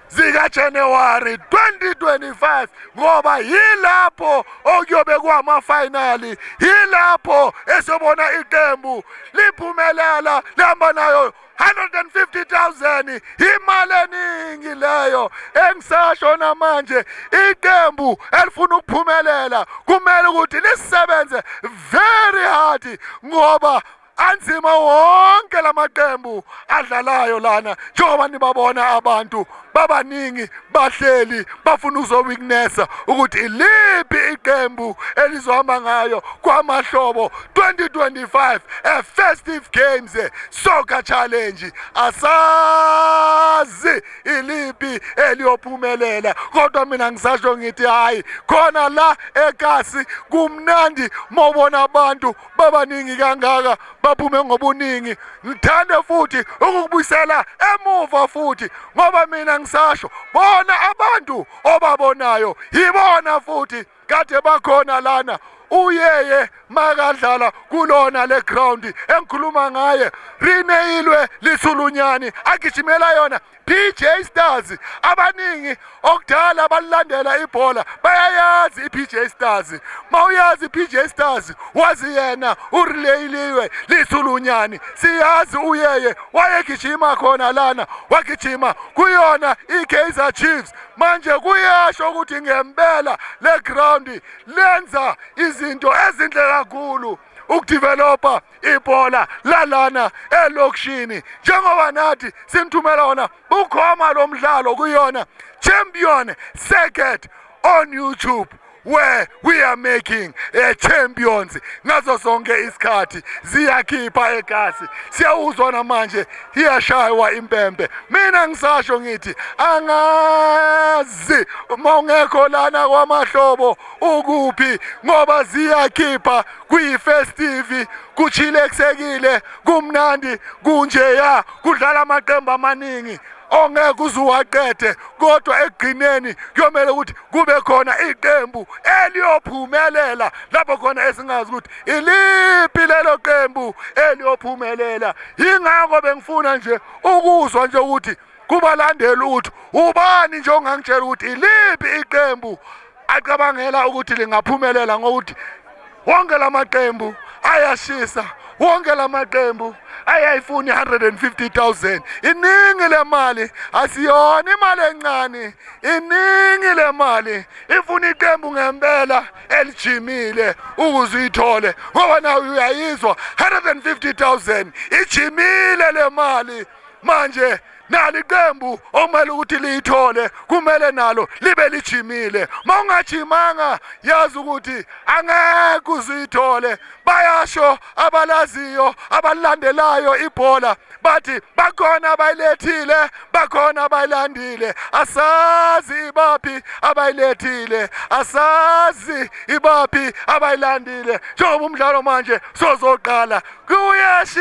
zikaJanuwari 2025, ngoba yilapho okuyobe kwama-finali, yilapho esobona iqembu liphumelela lihamba nayo 150,000, imali eningi leyo. Engisasho namanje iqembu elifuna ukuphumelela kumele ukuthi lisebenze very hard, ngoba anzima wonke lamaqembu adlalayo lana. Njengoba nibabona abantu babaningi bahleli bafuna uzoweaknessa ukuthi iliphi iqembu elizohamba ngayo kwamahlobo 2025 festive games soccer challenge. Asazi iliphi eliyophumelela, kodwa mina ngisasho ngithi hayi khona la eKasi kumnandi mawubona abantu babaningi kangaka baphume ngobuningi. Ngithande futhi ukukubuyisela emuva futhi, ngoba mina ngisasho bona abantu obabonayo yibona futhi kade bakhona lana. Uyeye makadlala kulona le ground engikhuluma ngaye, Rineyilwe Lisulunyani agijimela yona PJ Stars. Abaningi okudala balilandela ibhola bayayazi iPJ Stars. Mawuyazi iPJ Stars, wazi yena uRineyilwe Lisulunyani, siyazi uyeye wayegijima khona lana, wagijima kuyona iKaizer Chiefs. Manje kuyasho ukuthi ngempela le ground lenza izinto ezinhle kakhulu ukudevelopa ibhola lalana elokishini. Njengoba nathi simthumela wona bukhoma lo mdlalo kuyona Champion Circuit on YouTube. where we are making champions ngazo sonke isikhathi ziyakhipha egasi siyawuzwa namanje iyashaywa impempe mina ngisasho ngithi angazi mawungekho lana kwamahlobo ukuphi ngoba ziyakhipha kuyifestive kuchileksekile kumnandi kunjeya kudlala amaqembu amaningi ongeke uzuwaqede kodwa egcineni kuyomela ukuthi kube khona iqembu eliyophumelela lapho khona esingazi ukuthi iliphi lelo qembu eliyophumelela ingakho bengifuna nje ukuzwa nje ukuthi kubalandeli ukuthi ubani nje ongangitshela ukuthi iliphi iqembu acabangela ukuthi lingaphumelela ngokuthi wonke lamaqembu ayashisa wonke lamaqembu ayayifuna 150,000 iningi lemali asiyona imali encane iningi lemali ifuna iqembu ngempela elijimile ukuze uyithole ngoba nawe uyayizwa 150,000 ijimile lemali manje nali qembu omele ukuthi liyithole kumele nalo libe lijimile mawungajimanga yazi ukuthi angeke uzuyithole bayasho abalaziyo abalandelayo ibhola bathi bakhona abayilethile bakhona abayilandile asazi ibaphi abayilethile asazi ibaphi abayilandile njengoba umdlalo manje sozoqala kuyashisa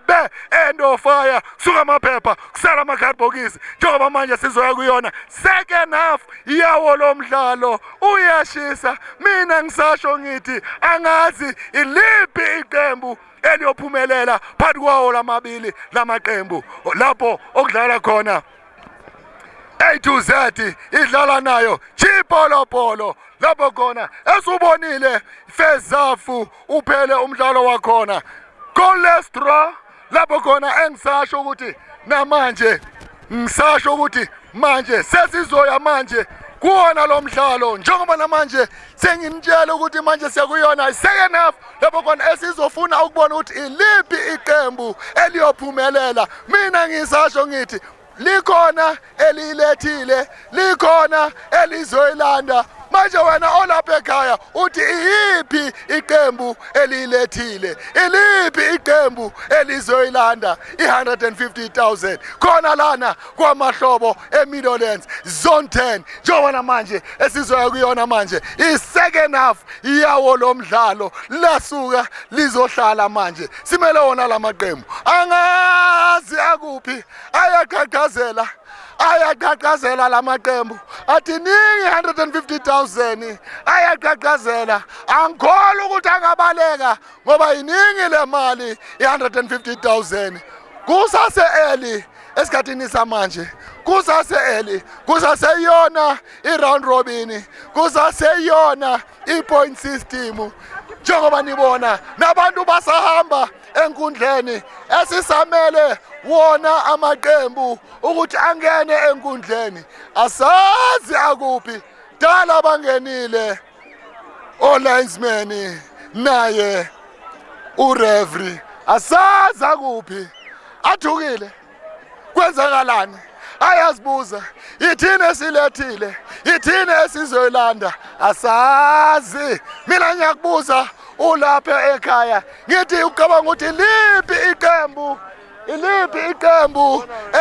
be end of fire suka amaphepha kusala amakhadibhokisi njengoba manje sizoya kuyona second half yawo lo mdlalo uyashisa mina ngisasho ngithi angazi iliphi iqembu eliyophumelela phakathi kwawo lamabili lamaqembu lapho okudlala khona A to Z idlala nayo Chipolopolo lapho khona esubonile first half uphele umdlalo wakhona goalless draw lapho khona engisasho ukuthi namanje ngisasho ukuthi manje sesizoya manje kuona lo mdlalo njengoba namanje senginitshela ukuthi manje siyakuyona second half lapho khona esizofuna ukubona ukuthi iliphi iqembu eliyophumelela mina ngisasho ngithi likhona elilethile likhona elizoyilanda manje wena olapha ekhaya uthi iyiphi iqembu elilethile iliphi iqembu elizoyilanda i150,000 khona lana kwamahlobo eMidlands zone 10 njengoba manje esizoya kuyona manje i-second half yawo lo mdlalo lasuka lizohlala manje simele wona lamaqembu angazi akuphi ayaqhaqhazela lamaqembu athi ningi 150,000 ayaqhaqhazela angikholwa ukuthi angabaleka ngoba iningi lemali i150,000 kusase eli esikhathini samanje kusaseyona i-round robin kusaseyona i-point system njengoba nibona nabantu basahamba enkundleni esisamele wona amaqembu ukuthi angene enkundleni asazi akuphi dala bangenile o-linesman naye ureferee asazi akuphi athukile kwenzakalani ayazibuza yithini esilethile yithini esizoyilanda asazi mina ngiyakubuza ulapha ekhaya ngithi ucabanga ukuthi iliphi iqembu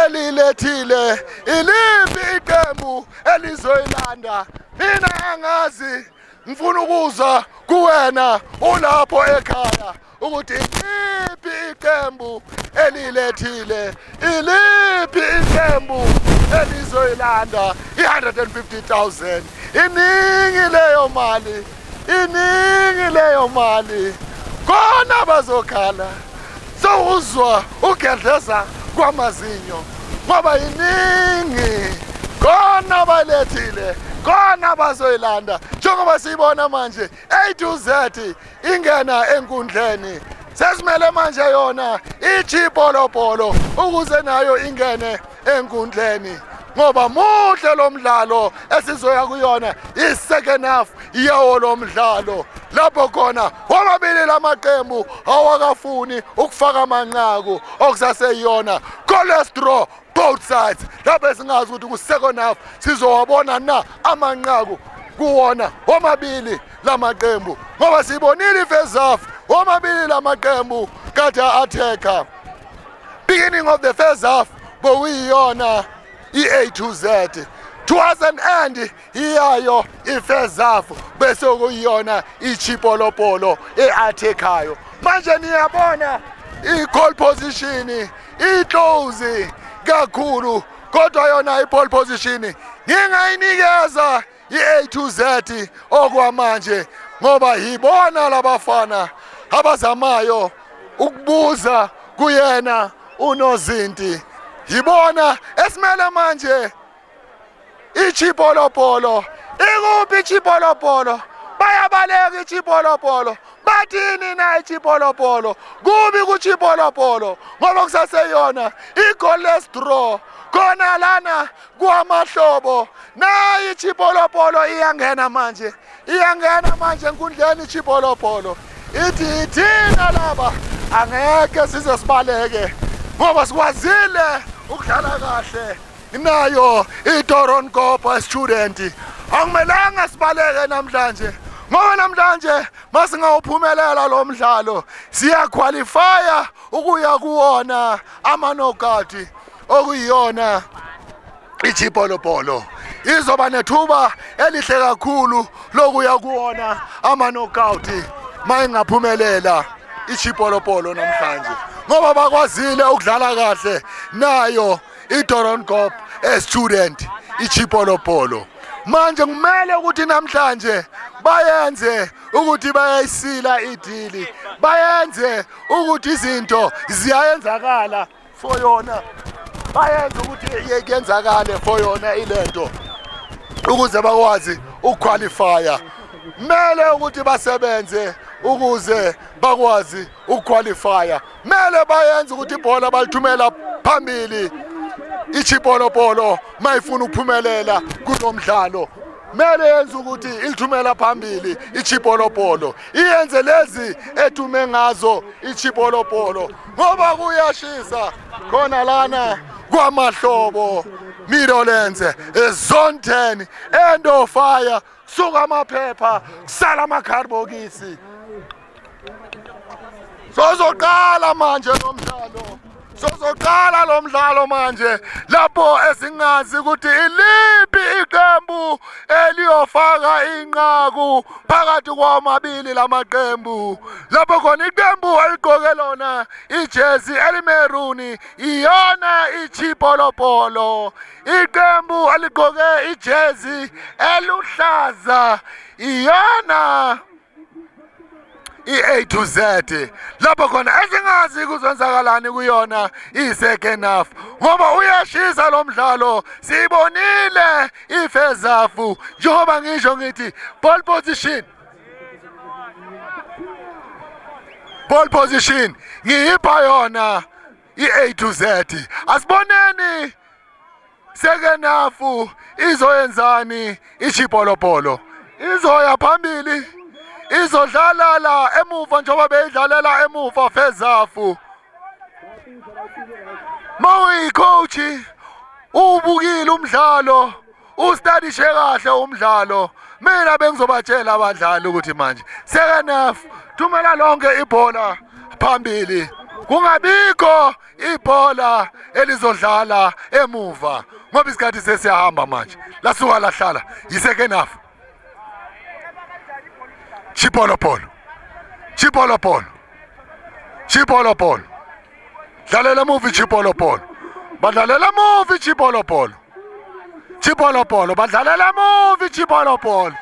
elilethile iliphi iqembu elizoyilanda mina angazi ngifuna ukuzwa kuwena ulapho ekhaya ukuthi iliphi iqembu elilethile iliphi iqembu elizoyilanda i150,000 iningi leyo mali khona bazokhala sowuzwa ugedleza kwamazinyo ngoba iningi khona balethile khona bazoyilanda njengoba siyibona manje A to Z ingena enkundleni sesimele manje yona ichipolopolo ukuze nayo ingene enkundleni ngoba muhle lo mdlalo esizoya kuyona i-second half yawo lo mdlalo lapho khona wamabili lamaqembu awakafuni ukufaka amanqaku okusaseyona goalless draw both sides lapho singazi ukuthi ku-second half sizowabona na amanqaku kuwona omabili lamaqembu ngoba sibonile first half omabili lamaqembu kade attacker. Beginning of the first half bowuyiyona i-A to Z. Towards an end iyayo i-first half bese kuyiyona ichipolopolo e-attackayo. Manje niyabona i-goal position i-close kakhulu kodwa yona i-pole position ngingayinikeza i-A to Z okwamanje ngoba yibona labafana abazamayo ukubuza kuyena unozinti. Yibona esimele manje ichipolopolo. Ikuphi ichipolopolo? Bayabaleka ichipolopolo. Bathini na ichipolopolo? Kubi kuchipolopolo ngoba kusaseyona i-goalless draw. Khona lana kwamahlobo nayi ichipolopolo iyangena manje. Iyangena manje enkundleni ichipolopolo. Ithi thina laba angeke size sibaleke ngoba sikwazile ukudlala kahle nayo iDoornkop student. Akumelanga sibaleke namhlanje ngoba namhlanje masingawuphumelela lo mdlalo siyaqualifya ukuya kuwona ama-knockout okuyiyona ichipolopolo. Izoba nethuba elihle kakhulu lokuya kuwona ama-knockout mayingaphumelela ichipolopolo namhlanje ngoba bakwazile ukudlala kahle nayo iDoornkop student ichipolopolo. Manje kumele ukuthi namhlanje bayenze ukuthi bayayisila idili, bayenze ukuthi izinto ziyayenzakala for yona, bayenze ukuthi yenzakale for yona ilento ukuze bakwazi ukuqualifya. Mele ukuthi basebenze ukuze bakwazi ukuqualifya. Mele bayenze ukuthi ibhola balithumela phambili ichipolopolo mayifuna ukuphumelela kulomdlalo. Mele yenze ukuthi ilithumela phambili ichipolopolo. Iyenze lezi ethume ngazo ichipolopolo ngoba kuyashisa khona lana kwamahlobo. Meadowlands zone 10 end of fire. Suka amaphepha kusala amakharbokisi. Sozoqala manje lo mdlalo. Sozoqala lo mdlalo manje lapho esingazi ukuthi iliphi iqembu eliyofaka inqaku phakathi kwamabili lamaqembu. Lapho khona iqembu eligqoke lona ijezi elimeruni iyona ichipolopolo. Iqembu eligqoke ijezi eluhlaza iyona i-A to Z. Lapho khona esingazi kuzenzakalani kuyona i-second half ngoba uyashisa lo mdlalo. Sibonile i-first half njengoba ngisho ngithi ball position ngiyipha yona i-A to Z. Asiboneni second half izoyenzani ichipolopolo. Izoya phambili, izodlala la emuva njengoba beyidlalela emuva first half. Mawuyicoach ubukile umdlalo ustadishe kahle umdlalo. Mina bengizobatshela abadlali ukuthi manje second half thumela lonke ibhola phambili, kungabikho ibhola elizodlala emuva ngoba isikhathi sesiyahamba manje. Lasuka lahlala yi-second half. Chipolopolo. Dlalela movie Chipolopolo. Badlalela movie Chipolopolo. Badlalela movie Chipolopolo.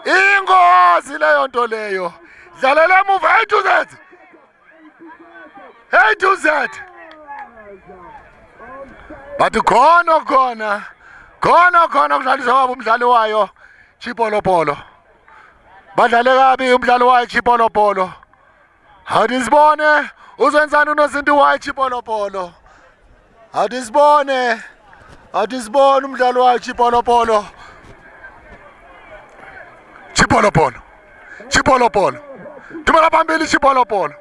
Ingozi leyo nto leyo. Dlalela movie A to Z. But khona kudlaliswa kwabo umdlali wayo Chipolopolo. Badlale kabi umdlalo wayo Chipolopolo. Awudisibone uzwenzani unozinti wayo Chipolopolo. Awudisibone umdlalo wayo Chipolopolo. Thumela phambili Chipolopolo.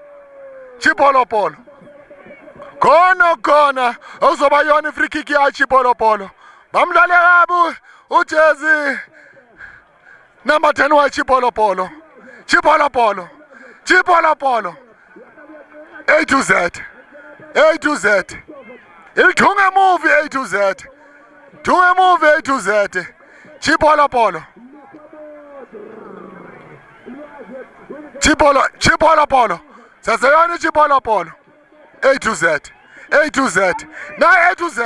Khona uzoba yona i-free kick ya Chipolopolo. Bamdlale kabi ujezi Number 10 wa Chipolo Polo. Chipolo Polo. Chipolo Polo. A to Z. A to Z. Il tunga movie A to Z. Tunga movie A to Z. Chipolo Polo. Chipolo Polo. Sasayoni Chipolo Polo. A to Z. A to Z. Na A to Z.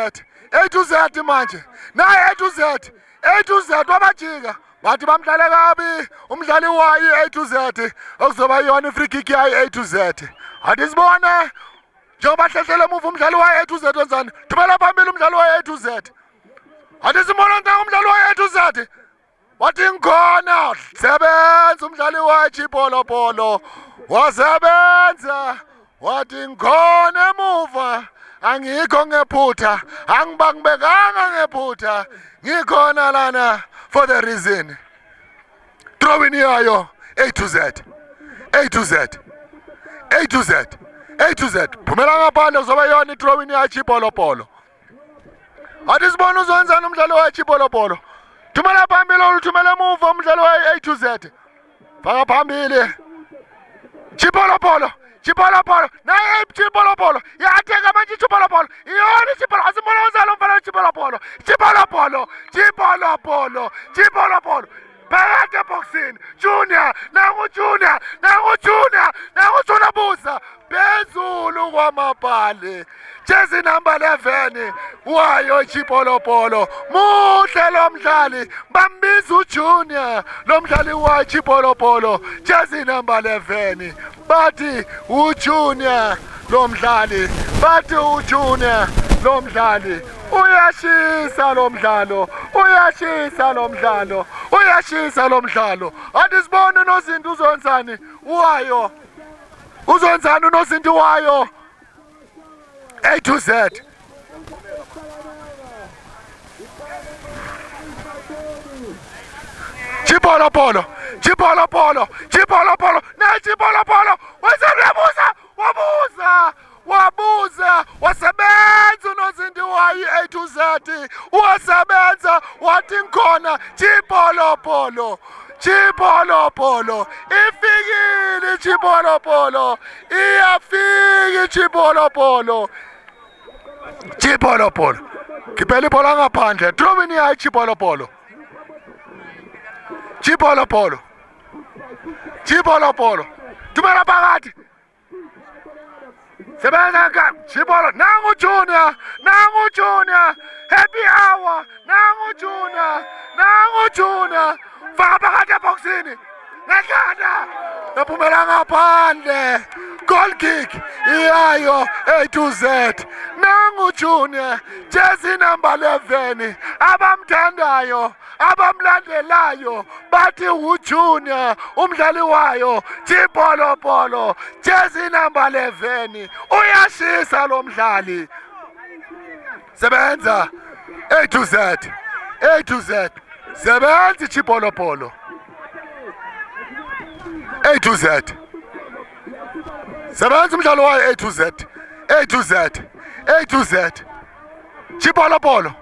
A to Z manje. Na A to Z. A to Z wabajika. Bathi bamdlale kabi umdlali wayi A to Z okuzoba yona free kick yayi A to Z. Athi sibone njengoba hlehlele emuva umdlali wayi A to Z wenzani? Thumela phambili umdlali wayi A to Z. Athi simona ntanga umdlali wayi A to Z. Wathi ngikhona sebenza umdlali wayi Chipolo Polo. Wasebenza. Wathi ngikhona emuva. Angikho ngephutha. Angibangibekanga ngephutha. Ngikhona lana. For the reason, throw in here, A to Z, A to Z, A to Z, A to Z. Pumela ngaphandle kuzoba yona throw in here Chipolo Polo. Athi sibona uzonzana umdlalo wa Chipolo Polo. Thumela phambili oluthumela emuva umdlalo wa A to Z. Faka phambili. Chipolo Polo. Chipolo Polo. Naye Chipolo Polo. Yatheka manje Chipolo Polo. Yona Chipolo asimona uzalo umfana Chipolo Polo. Chipolo Polo. Chipolo Polo. Chipolo Polo. Phakathi eboxini. Junior. Nangu Junior. Nangu Junior. Nangu Junior Busa. Phezulu kwamabhali. Jezi number 11 wayo Chipolo Polo. Muhle lo mdlali. Bambiza uJunior. Lo mdlali wa Chipolo Polo. Jezi number 11. Bathi uJunior lo mdlali. Bathi uJunior lo mdlali. Uyashisa lo mdlalo. Uyashisa lo mdlalo. Uyashisa lo mdlalo. Athi sibone nozinto uzonzani wayo. Uzonzani nozinto wayo. A to Z. Chipolo Polo. Chipolo Polo. Chipolo Polo. Na Chipolo Polo. Wasebenza. Wabuza. Wabuza. Wasebenza nozinti wayi A to Z. Wasebenza. Wathi ngikhona Chipolo Polo. Chipolo Polo. Ifikile Chipolo Polo. Iyafika Chipolo Polo. Chipolo Polo. Khiphela ibhola ngaphandle. Throw in here Chipolo Polo. Chipolo Polo. Chipolo Polo. Thumela phakathi. Sebenza ka Chipolo. Nangu Junior. Nangu Junior. Happy hour. Nangu Junior. Nangu Junior. Faka phakathi eboxini. Ngakanda. Naphumela ngaphandle. Goal kick. Iyayo A to Z. Nangu Junior. Jezi number 11. Abamthandayo. Abamlandelayo. Bathi uJunior. Umdlali wayo. Chipolo Polo. Jezi number 11. Uyashisa lo mdlali. Sebenza. A to Z. A to Z. Sebenza Chipolo Polo. A to Z. Sebenza umdlalo wayo A to Z. A to Z. A to Z. Chipolo Polo.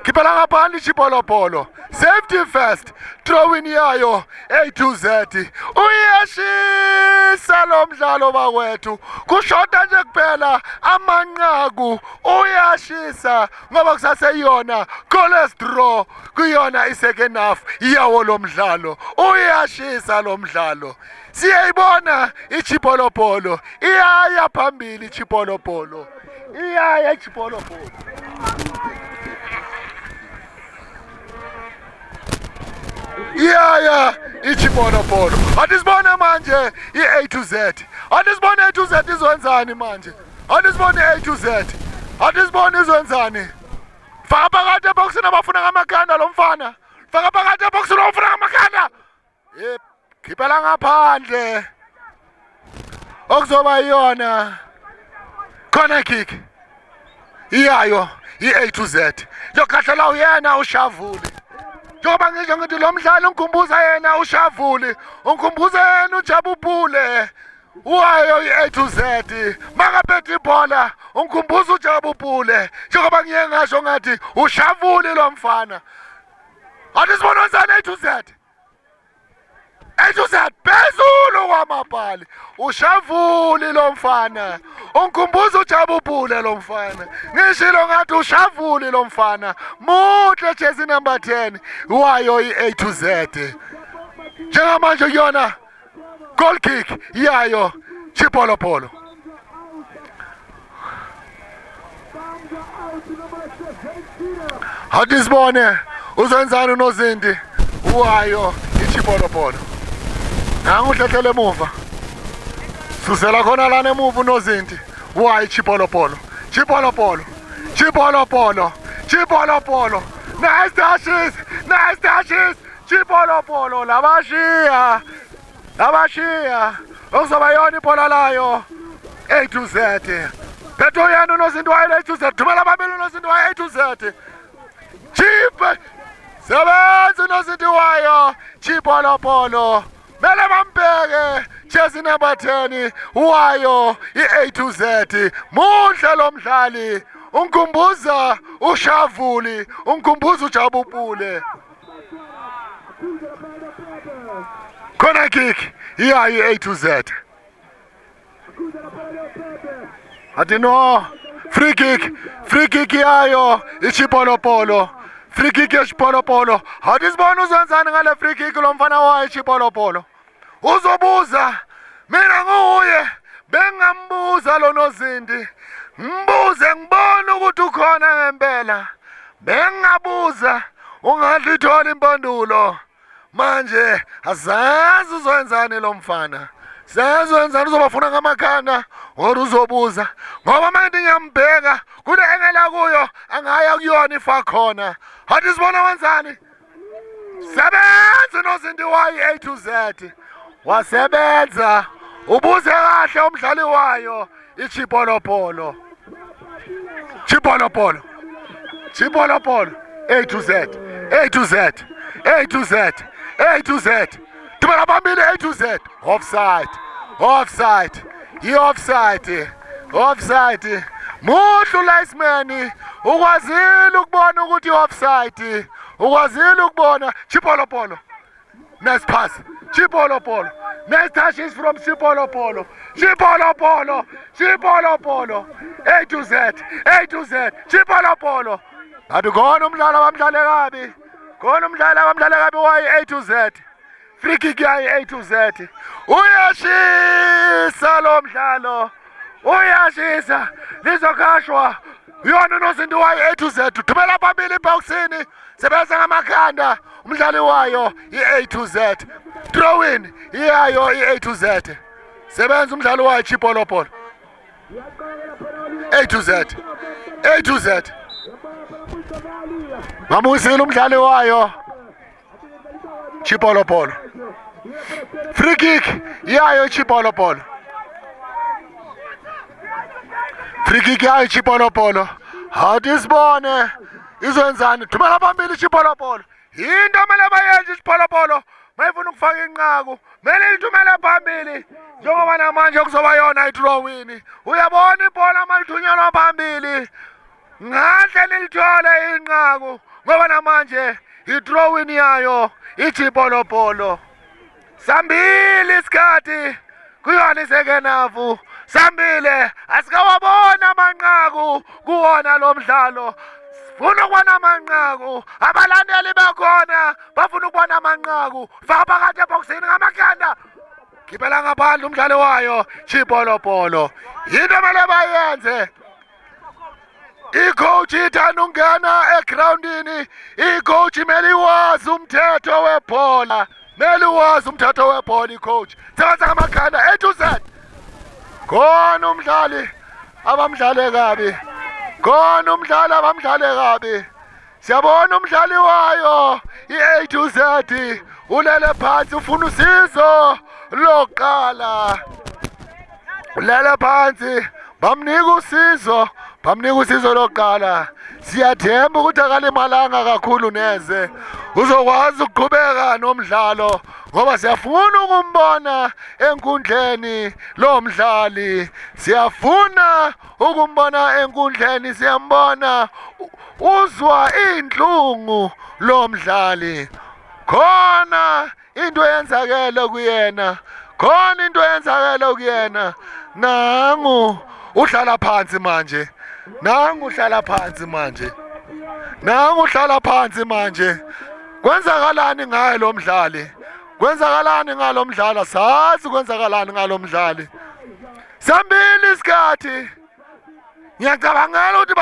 Khiphela ngaphandle Chipolo Polo. Safety first. Throw in yayo A to Z. Uyashisa lo mdlalo bakwethu. Kushota nje kuphela amanqaku. Uyashisa ngoba kusaseyona cholesterol kuyona isecond half yawo lo mdlalo. Uyashisa lo mdlalo. Siyayibona iChipolo Polo. Iyaya phambili iChipolo Polo. Iyaya iChipolo Polo. Iyaya iChipolo Polo. Athi sibone manje i-A to Z. Athi sibone A to Z izwenzani manje. Athi sibone A to Z. Athi sibone izwenzani. Faka phakathi eboxini abafuna ngamakhanda lo mfana. Faka phakathi eboxini abafuna ngamakhanda. Khiphela ngaphandle. Okuzoba yona corner kick. Iyayo i-A to Z. Yokhahlela uyena uShavuli. Njengoba ngisho ngithi lo mdlalo ungikhumbuza yena uShavuli. Ungikhumbuza yena uJabupule. Wayo i-A to Z. Makaphethe ibhola ungikhumbuza uJabupule. Njengoba ngiye ngasho ngathi uShavuli lo mfana. Athi sibona wenzani A to Z. A to Z phezulu kwamabhali ushavuli lo mfana ungikhumbuza uJabu Phule lo mfana ngishilo ngathi ushavuli lo mfana muhle jersey number 10 wayo i-A to Z njengamanje kuyona goal kick yayo Chipolopolo. Hadisibone uzenzani uNozindi wayo iChipolopolo. Nangu uhlehlele emuva. Susela khona lana emuva uNozindi wayo iChipolopolo. Chipolopolo. Chipolopolo. Chipolopolo. Nice dashes. Nice dashes. Chipolopolo labashiya. Labashiya. Okuzoba yona ibhola layo A to Z. Phetho yena uNozindi wayo A to Z. Thumela phambili uNozindi wayo A to Z. Chip sebenza uNozindi wayo Chipolopolo mele bambheke jersey number 10 wayo i-A to Z muhle lo mdlali ungikhumbuza ushavuli ungikhumbuza uJabu Phule corner kick yayo i-A to Z ati no free kick yayo iChipolopolo free kick yeChipolopolo hadisibona uzenzani ngale free kick lo mfana wayo iChipolopolo uzobuza mina nguye bengambuza lo Nozindi mbuze ngibone ukuthi ukhona ngempela bengabuza ungadlithola impendulo manje azazi uzwenzani lo mfana sezwenzani uzobafuna ngamakhanda ngoba uzobuza ngoba manje ngiyambheka kule engela kuyo angaya kuyona ifa khona hathi sibona wenzani sebenza uNozindi wayo A to Z wasebenza ubuze kahle umdlali wayo iChipolopolo Chipolopolo Chipolopolo A to Z A to Z A to Z A to Z thumela phambili A to Z offside offside i-offside offside muhlu linesman ukwazile ukubona ukuthi i-offside ukwazile ukubona Chipolopolo nice pass Chipolopolo nice touches from Chipolopolo Chipolopolo Chipolopolo A to Z A to Z Chipolopolo athi khona umdlalo abamdlale kabi khona umdlalo abamdlale kabi wayo A to Z free kick yayo A to Z uyashisa lo mdlalo uyashisa lizokhashwa yona uNozindi wayo A to Z thumela phambili eboxini sebenza ngamakhanda umdlali wayo i-A to Z throw in yayo i-A to Z sebenza umdlali wayo Chipolopolo A to Z A to Z ngamusile umdlali wayo Chipolopolo free kick yayo Chipolopolo free kick yayo Chipolopolo hadisibone izwenzani thumela phambili Chipolopolo into mele bayenze Chipolopolo mayifuna ukufaka inqaku mele ithumele phambili njengoba namanje kuzoba yona i-drawing uyabona ibhola malithunyelwa phambili ngahle lilithole inqaku ngoba namanje i-drawing yayo iChipolopolo sambili isikhathi kuyona isekenafu sambile asikawabona amanqaku kuwona lo mdlalo sifuna ukubona amanqaku abalandeli bekhona bafuna ukubona amanqaku faka phakathi eboxini ngamakhanda khiphela ngaphandle umdlali wayo Chipolopolo yinto mele bayenze icoach ithanda ungena egroundini icoach mele iwazi umthetho webhola mele iwazi umthetho webhola icoach sebenza ngamakhanda A to Z khona umdlali abamdlale kabi khona umdlali abamdlale kabi siyabona umdlali wayo i-A to Z ulele phansi ufuna usizo loqala ulele phansi bamnika usizo loqala siyathemba ukuthi akalimalanga kakhulu neze uzokwazi ukuqhubeka nomdlalo ngoba siyafuna ukumbona enkundleni lo mdlali siyafuna ukumbona enkundleni siyambona uzwa inhlungu lo mdlali khona into yenzakele kuyena, khona into yenzakele kuyena. Nangu uhlala phansi manje, nangu uhlala phansi manje, nangu uhlala phansi manje. Kwenzakalani ngaye lo mdlali? Kwenzakalani ngalo mdlali? Sazi kwenzakalani ngalo mdlali. Sambili isikhathi. Ngiyacabangela ukuthi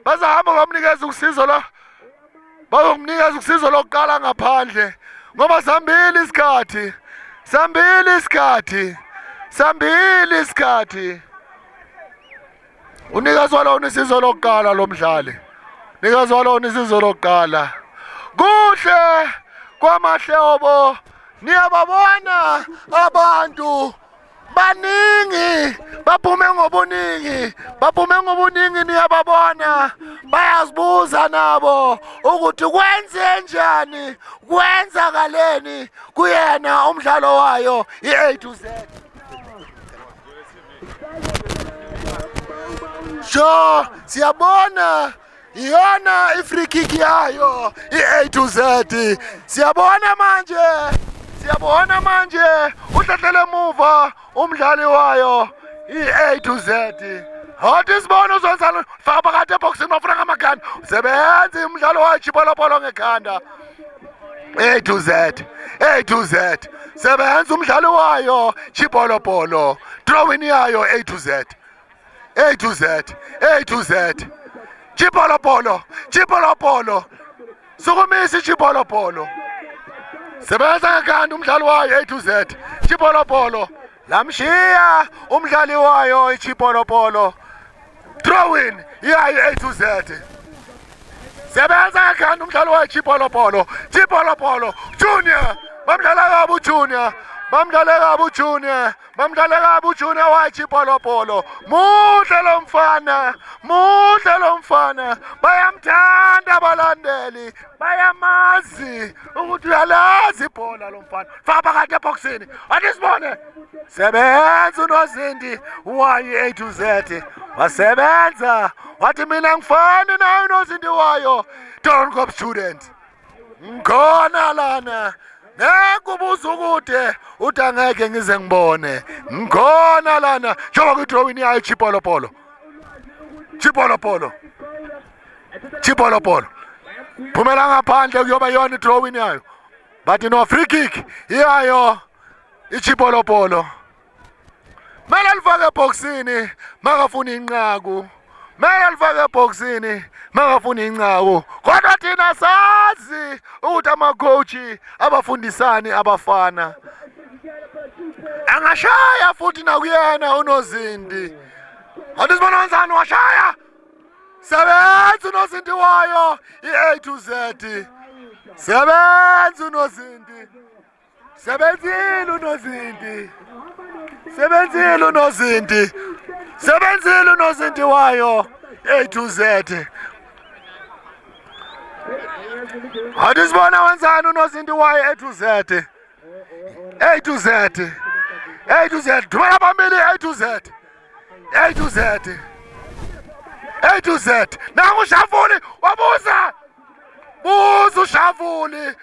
bazahamba bamnikeza usizo la. Bazomnikeza usizo lokuqala ngaphandle ngoba sambili isikhathi. Sambili isikhathi. Sambili isikhathi. Unikezwa lona usizo lokuqala lo mdlali. Nikezwa lona usizo lokuqala. Kuhle kwamahlobo niyababona abantu baningi baphume ngobuningi niyababona bayazibuza nabo ukuthi kwenze njani kwenzakaleni kuyena umdlalo wayo i-A to Z. Sho siyabona iyona i-free kick yayo i-A to Z. Siyabona manje uhlehlele emuva umdlali wayo i-A to Z. Hathi isibona uzonzana faka phakathi eboxini wafuna ngamaganda sebenza umdlalo wayo chipolopolo ngekhanda. A to Z, A to Z. Sebenza umdlali wayo chipolopolo. Drawing yayo A to Z. A to Z, A to Z. Chipolopolo, chipolopolo. Sukumisi chipolopolo. Sebenza ngekhanda umdlali wayo A to Z. Chipolopolo. Lamshiya umdlali wayo ichipolopolo. Throwing yayo A to Z. Sebenza ngekhanda umdlali wayo chipolopolo. Chipolopolo Junior. Bamdlala kabi Junior. Bamdlala kabi Junior. Bamdlala kabi Junior wayo chipolopolo. Muhle lo mfana. Muhle lo mfana. Bayamthanda abalandeli. Bayamazi ukuthi uyalazi ibhola lo mfana. Faka phakathi eboxini. Athi sibone. Sebenza uNozindi wayo A to Z. Wasebenza. Wathi mina ngifani nayo uNozindi wayo. Don't go student. Ngkhona lana. Nekubuza ukuthi uthi angeke ngize ngibone. Ngkhona lana. Njengoba kudrawini yayo chipolopolo. Chipolopolo. Chipolopolo. Phumela ngaphandle kuyoba yona idrawing yayo. But no free kick yayo ichipolopolo. Mela lifake eboxini makafuna inqaku. Mela lifake eboxini makafuna inqaku. Kodwa thina sazi ukuthi amacoach abafundisani abafana. Angashaya futhi nakuyena uNozindi. Athi sibona kanjani washaya? Sebenza uNozindi wayo i-A to Z. Sebenza uNozindi. Sebenzile uNozindi. Sebenzile uNozindi. Sebenzile uNozindi wayo A to Z. Athi sibona wenzani uNozindi wayo A to Z. A to Z. A to Z. Thumela phambili A to Z. A to Z. A to Z. Nangu uShavuli wabuza. Buza uShavuli.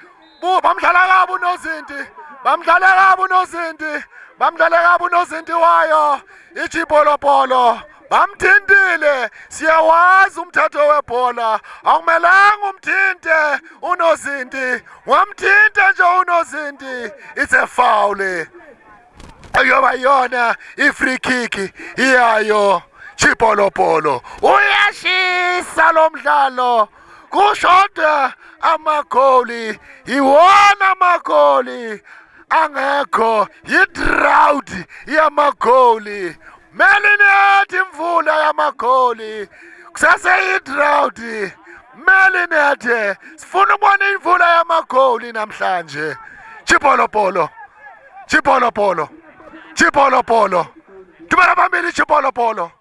Bamdlala kabi uNozindi. Bamdlala kabi uNozindi. Bamdlala kabi uNozindi wayo ichipolopolo. Bamthintile. Siyawazi umthetho webhola. Akumelanga umthinte uNozindi. Wamthinta nje uNozindi. It's a foul. Ayoba yona i-free kick iyayo chipolopolo. Uyashisa lo mdlalo. Kushoda amagoli. Iwona amagoli. Angekho yi-drought yamagoli. Melinethi imvula yamagoli. Kusase yi-drought. Melinethi sifuna ukubona imvula yamagoli namhlanje. Chipolopolo. Chipolopolo. Chipolopolo. Thumela phambili chipolopolo.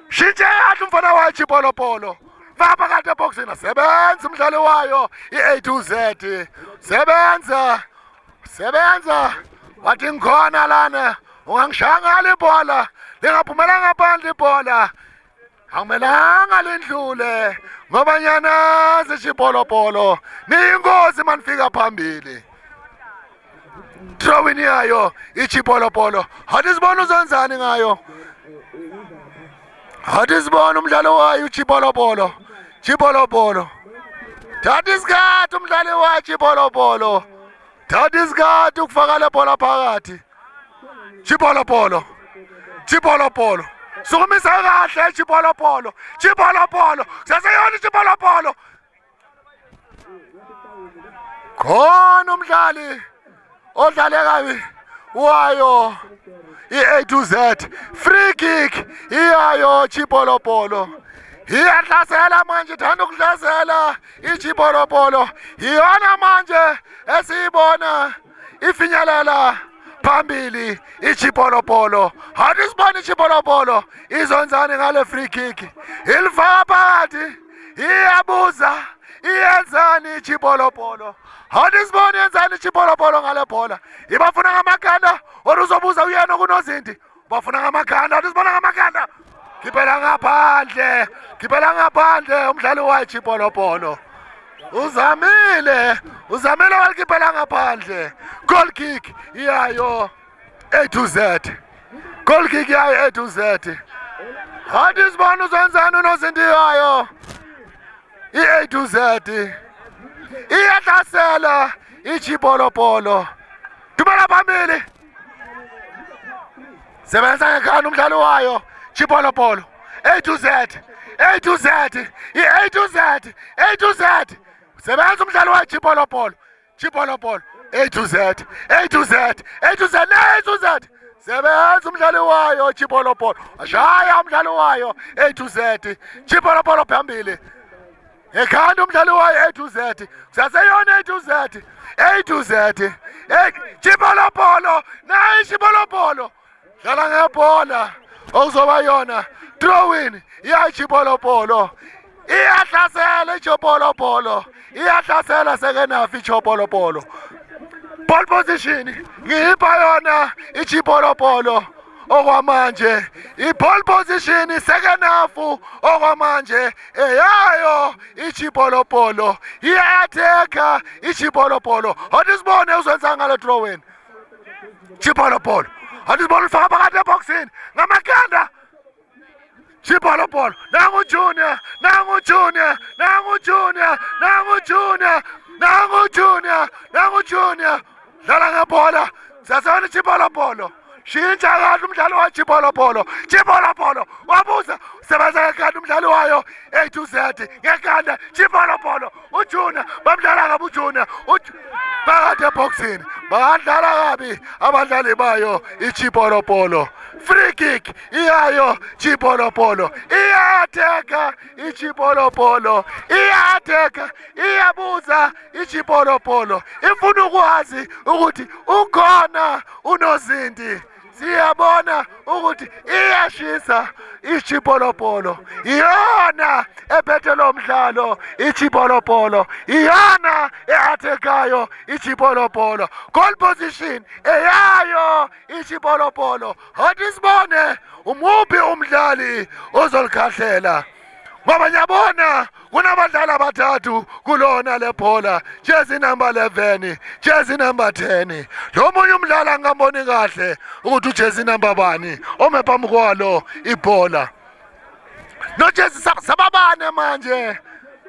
Shintshe yathi umfana wayo chipolopolo. Faka phakathi eboxini. Sebenza umdlali wayo i-A to Z. Sebenza. Sebenza. Wathi ngikhona lana. Ungangishangala ibhola. Lingaphumela ngaphandle ibhola. Akumelanga lendlule. Ngoba nyana zechipolopolo. Niyingozi manifika phambili. throwing yayo ichipolopolo. Hathi sibona uzenzani ngayo. Hathi sibona umdlalo wayo ichipolopolo. Chipolopolo. Thatha isikhathi umdlali wayo ichipolopolo. Thatha isikhathi ukufaka le bola phakathi. Chipolopolo. Chipolopolo. Sukumisa kahle ichipolopolo. Chipolopolo. Saseyona ichipolopolo. Khona umdlali odlale kabi wayo i-A to Z. Free kick iyayo Chipolopolo. Iyahlasela manje, thanda ukuhlasela iChipolopolo. Iyona manje esiyibona ifinyelela phambili iChipolopolo. Hathi sibone iChipolopolo izonzani ngale free kick. Ilifaka phakathi, iyabuza, iyenzani iChipolopolo. Hathi sibone yenzani iChipolopolo ngale bhola. Ibafuna ngamakhanda or uzobuza uyena kunozinti. Bafuna ngamakhanda, hathi sibona ngamakhanda. Khiphela ngaphandle, khiphela ngaphandle umdlali wayo iChipolopolo. Uzamile walikhiphela ngaphandle. Goal kick iyayo A to Z. Goal kick iyayo A to Z. Hathi sibona uzenzani unozinti yayo i-A to Z. Iyahlasela iChipolopolo. Dumela phambili. Sebenza ngekhanda umdlali wayo Chipolopolo. A to Z. A to Z. I-A to Z. A to Z. Sebenza umdlali wayo Chipolopolo. Chipolopolo. A to Z. A to Z. A to Z. A to Z. Sebenza umdlali wayo Chipolopolo. Ashaya umdlali wayo A to Z. Chipolopolo phambili. Ekhanda umdlali wayo A to Z. Saseyona A to Z. A to Z. Chipolopolo. Nayi Chipolopolo. Dlala ngebhola. Okuzoba yona throwing iya iChipolopolo. Iyahlasela iChipolopolo. Iyahlasela second half iChipolopolo. Ball position ngipha yona iChipolopolo okwamanje. I-ball position second half okwamanje eyayo iChipolopolo. Iyatheka iChipolopolo. Hathi sibone uzwenza ngale throwing. Chipolopolo. Hathi sibona ufaka phakathi eboxini ngamakhanda. Chipolopolo. Nangu Junior. Nangu Junior. Nangu Junior. Nangu Junior. Nangu Junior. Nangu Junior. Dlala ngebhola. Sasona iChipolopolo. Shintsha kahle umdlali wayo Chipolopolo. Chipolopolo. Wabuza sebenza ngekhanda umdlali wayo A to Z. Ngekhanda Chipolopolo. uJunior bamdlala kabi uJunior. Phakathi eboxini. Badlala kabi abadlali bayo iChipolopolo. Free kick iyayo Chipolopolo. Iyatheka iChipolopolo. Iyatheka, iyabuza iChipolopolo. Ifuna ukwazi ukuthi ukhona unozinti. Siyabona ukuthi iyashisa iChipolopolo. Iyona ephethe lo mdlalo iChipolopolo. Iyona eathekayo iChipolopolo. Goal position eyayo iChipolopolo. Hathi sibone umuphi umdlali ozolikhahlela. Ngoba nyabona kunabadlali abathathu kulona lebhola. Jersey number 11, jersey number 10. Lo munye umdlali angamboni kahle ukuthi ujersey number bani ome phambi kwalo ibhola. No jersey sababane manje.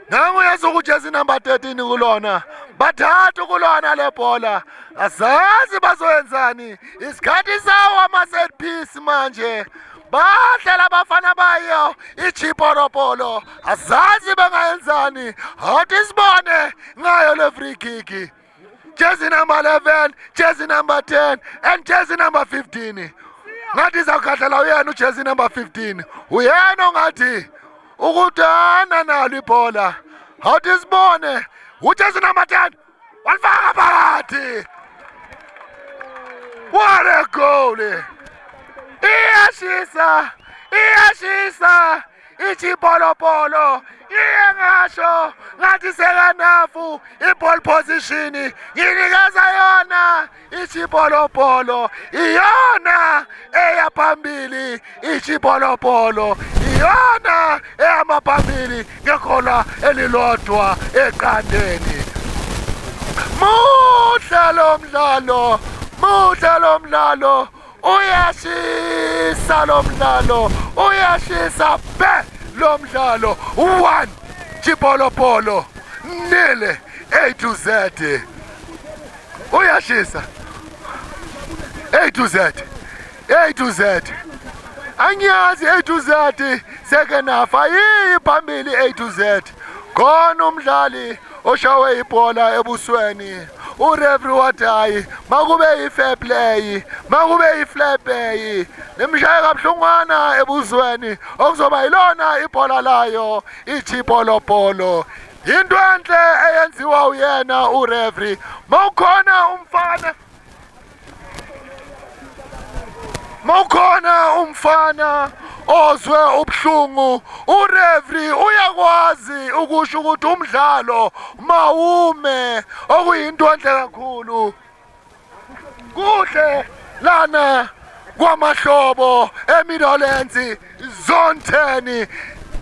Nangu yesu ujersey number 13 kulona. Bathathu kulona lebhola. Asazi bazoyenzani. Isikhathi sawo ama set piece manje. Badlala abafana bayo iChipolopolo. Asazi bengayenzani. Hathi sibone ngayo le free kick. Jersey number 11, jersey number 10 and jersey number 15. Ngathi izawukhahlela uyena ujersey number 15. Uyena ongathi ukudana nalo ibhola. Hathi sibone ujersey number 10 walifaka phakathi. What a goal! Iyashisa iChipolopolo. Iyengasho ngathi sekanafu i-ball position nginikeza yona iChipolopolo. Iyona eya phambili iChipolopolo. Iyona ehamba phambili ngekhola elilodwa eqandeni. Muhle lo mdlalo. muhle lo mdlalo, uyashisa lo mdlalo, uyashisa be lo mdlalo. 1 Chipolopolo nil A to Z. Uyashisa A to Z, A to Z. Angiyazi A to Z sekenafa yiyi phambili A to Z. Khona umdlali oshawe ibhola ebusweni ureferee wathi hayi makube yi-fair play, makube yi-fair play, lemshaye kabuhlungwana ebusweni okuzoba yilona ibhola layo iChipolopolo. Into enhle eyenziwa uyena ureferee. Mawukhona umfana ozwe ubuhlungu, ureferee uyakwazi ukusho ukuthi umdlalo mawume, okuyinto enhle kakhulu. Kuhle lana kwamahlobo eMidlands Zone 10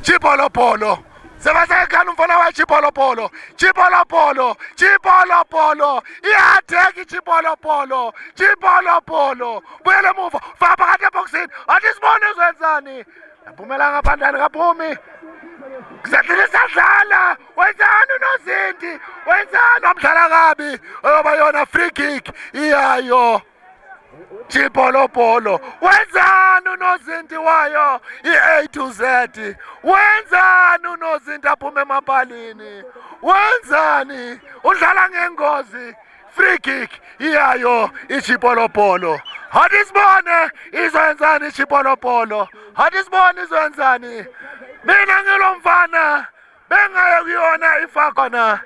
Chipolopolo. Sebasekhana umfana waChipolopolo, Chipolopolo, Chipolopolo, iyadeka iChipolopolo, Chipolopolo. Buyele emuva, faka phakathi eboxini, athi sibone uzwenzani. Aphumela ngaphandle kaphumi. Kuzathini sadlala, wenzani uNozinti, wenzani wamdlala kabi, oyoba yona free kick iyayo. Chipolopolo, wenzani uNozinti wayo i-A to Z, wenzani uNozinti aphume emapalini, wenzani udlala ngengozi, free kick iyayo iChipolopolo. Hathi sibone izwenzani iChipolopolo, hathi sibone izwenzani. Mina ngilo mfana bengaye kuyona ifakona.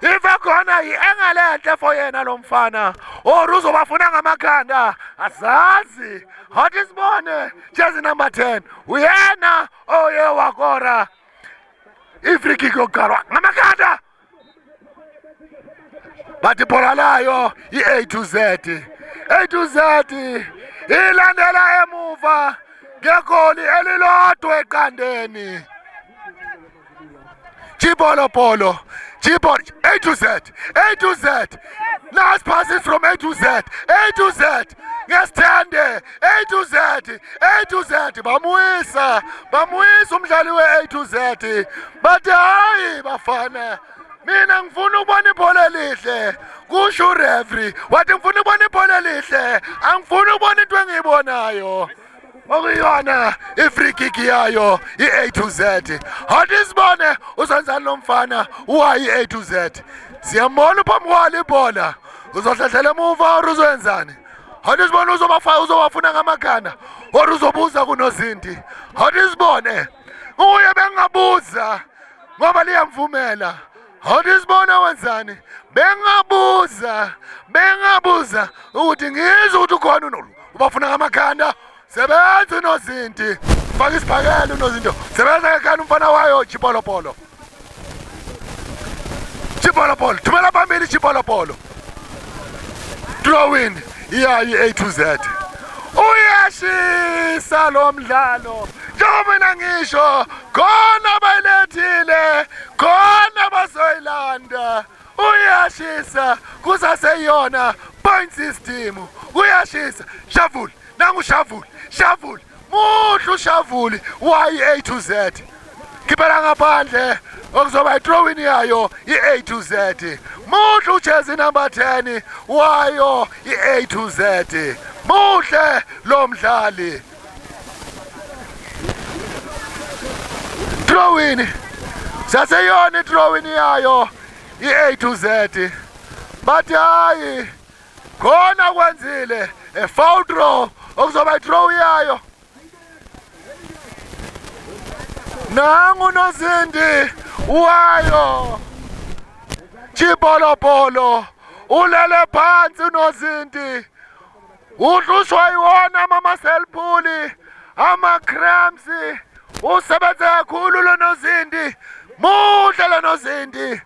Ifakhona engalenhle for yena lo mfana, or uzobafuna ngamakhanda azazi. Hathi sibone jersey number 10 uyena oye wakora ifree kick yokuqala ngamakhanda. Bathi ibhola layo i-A to Z, A to Z ilandela emuva ngegoli elilodwa eqandeni. Chipolopolo, A to Z, A to Z. Last passes from A to Z, A to Z. Ngesithande, A to Z, A to Z. Bamuyisa umdlali we-A to Z. Bathi hayi bafana, mina ngifuna ukubona ibhola elihle. Kusho ureferee, wathi ngifuna ukubona ibhola elihle, angifuni ukubona into engiyibonayo. Okuyona i-free kick yayo i-A to Z. Hathi sibone uzenzani lo mfana uwayi i-A to Z. Siyambona phambi kwalo ibhola, uzohlehlela emuva or uzwenzani. Hathi sibone uzobafuna ngamakhanda or uzobuza kuNozinti. Hathi sibone uye bengabuza ngoba liyamvumela. Hathi sibone wenzani, bengabuza ukuthi ngizwe ukuthi ukhona ubafuna ngamakhanda. Sebenza uNozinti, faka isiphakelo uNozinto, sebenza ekhaya umfana wayo Chipolopolo. Chipolopolo, thumela phambili Chipolopolo. Throw in, iyayi A to Z. Uyashisa lo mdlalo, njengoba mina ngisho, khona bayilethile, khona bazoyilanda. Uyashisa, kusaseyona point system, uyashisa, shavuli, nangu shavuli. Shavuli, muhle ushavuli wayi-A to Z. Khiphela ngaphandle okuzoba i-throw-in yayo i-A to Z. Muhle ujersey number 10 wayo i-A to Z. Muhle lo mdlali. Throw-in, saseyona i-throw-in yayo i-A to Z. Bathi hayi khona kwenzile foul throw okuzoba i-throw yayo. Nangu uNozinti wayo Chipolopolo, ulele phansi uNozinti, uhlushwa yiwona ama-muscle pull, ama-cramps. Usebenze kakhulu lo Nozinti, muhle lo Nozinti.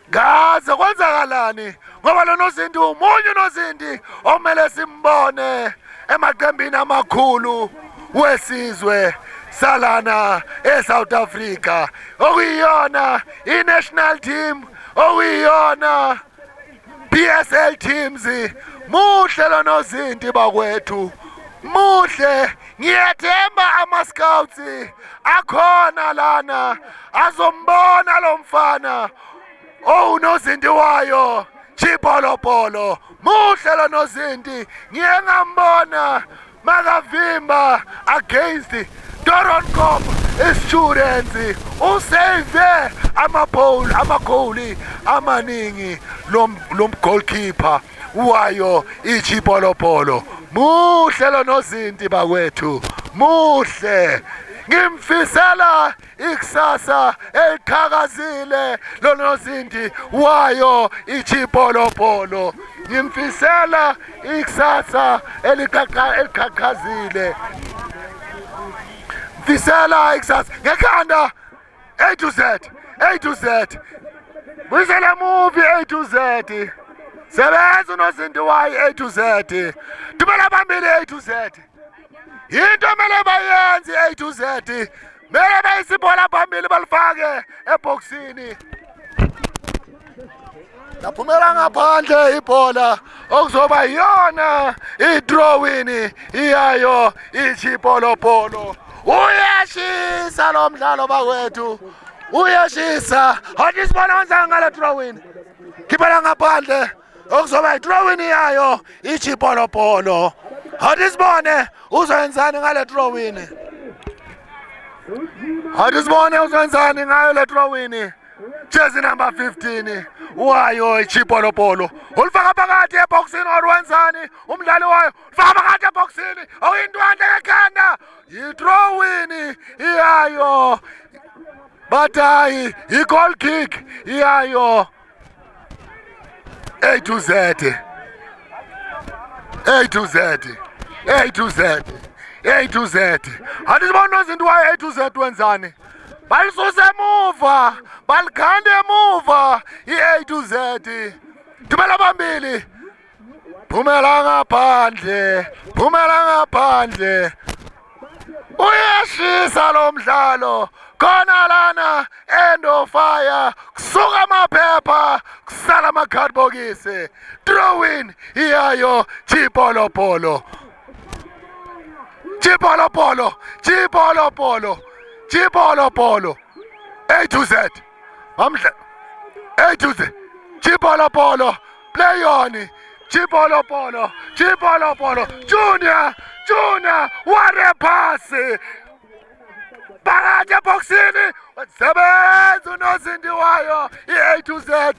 Ngaze kwenzakalani ngoba lo Nozinti umunye uNozinti omele simbone emaqembini amakhulu wesizwe salana eSouth Africa, okuyiyona i-national team, okuyiyona PSL teams muhle lo Nozinti bakwethu, muhle. Ngiyethemba ama-scouts akhona lana azombona lo mfana uNozinti wayo Chipolopolo. Muhle lo Nozinti, ngiye ngambona makavimba against Doronkop Students, usave amagoli amaningi lo goalkeeper wayo iChipolopolo. Muhle lo Nozinti bakwethu, muhle. Ngimfisela ikusasa eliqhakazile lo Nozinti wayo iChipolopolo. Ngimfisela ikusasa eliqhakazile. Mfisela ikusasa ngekhanda A to Z, A to Z. Buyisela movie A to Z. Sebenza uNozinti wayo A to Z. Tumela phambili A to Z. Into mele bayenze A to Z. Mele bayisibhola phambili balifake eboxini. Laphumela ngaphandle ibhola okuzoba yona i-drawing iyayo iChipolopolo. Uyashisa lo mdlalo bakwethu. Uyashisa. Hathi sibona kanjani ngale drawing. Khiphela ngaphandle okuzoba i-drawing yayo iChipolopolo. Hathi sibone uzenzani ngale drawing. Hathi sibone uzenzani ngayo le drawing. Jersey number 15 wayo iChipolopolo. Ulifaka phakathi eboxini orwenzani umdlali wayo. Faka phakathi eboxini awuyintwande ngekhanda. I-drawing iyayo. Batayi i-goal kick iyayo. A to Z. A to Z. A to Z. A to Z. Hathi sibona Nozinti wayo A to Z wenzani. Balisuse emuva, balikhande emuva i-A to Z. Thumela phambili. Phumela ngaphandle, phumela ngaphandle. Uyashisa lo mdlalo. Khona lana end of fire. Kusuka amaphepha, kusala amakhadibhokisi. Drawing iyayo Chipolopolo. Chipolopolo, Chipolopolo. Chipolopolo. A to Z. A to Z. Chipolopolo. Play on. Chipolopolo. Chipolopolo. Junior. What a pass. Phakathi eboxini. Sebenza uNozinti wayo i-A to Z.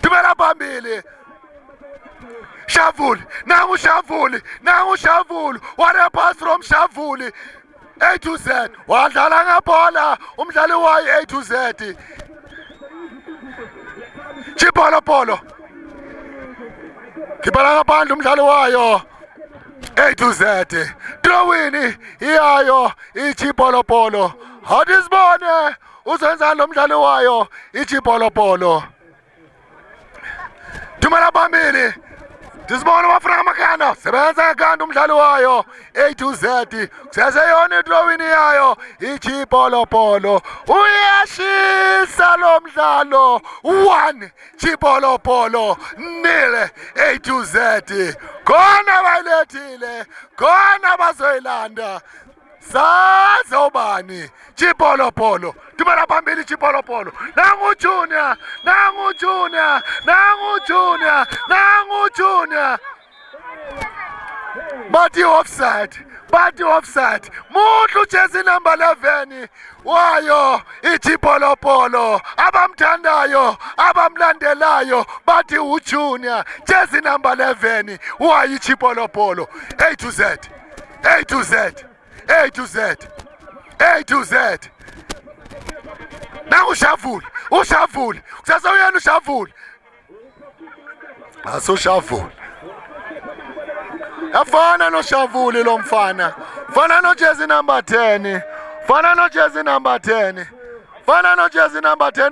Thumela phambili. Shavuli. Nangu Shavuli. What a pass from Shavuli. A to Z. Wadlala ngebhola umdlali wayo A to Z. Chipolopolo. Khiphela ngaphandle umdlali wayo A to Z. Drawing iyayo iChipolopolo. Hathi sibone uzenzani lo mdlali wayo iChipolopolo. Thumela phambili. Disibona wafuna amakhanda. Sebenza ngekhanda umdlali wayo A to Z. Kusaseyona i-drawing yayo iChipolopolo. Uyashisa lo mdlalo. 1 Chipolopolo 0 A to Z. Khona bayilethile, khona bazoyilanda. Sazobani Chipolopolo. Thumela phambili Chipolopolo. Nangu Junior. Bathi offside. Muhle jersey number 11 wayo iChipolopolo. Abamthandayo, abamlandelayo bathi uJunior. Jersey number 11 wayo iChipolopolo. A to Z. Nangu Shavuli. Kusasawuyena uShavuli. Aso-Shavuli. Afana noShavuli lo mfana. Fana no jersey number 10. Fana no jersey number 10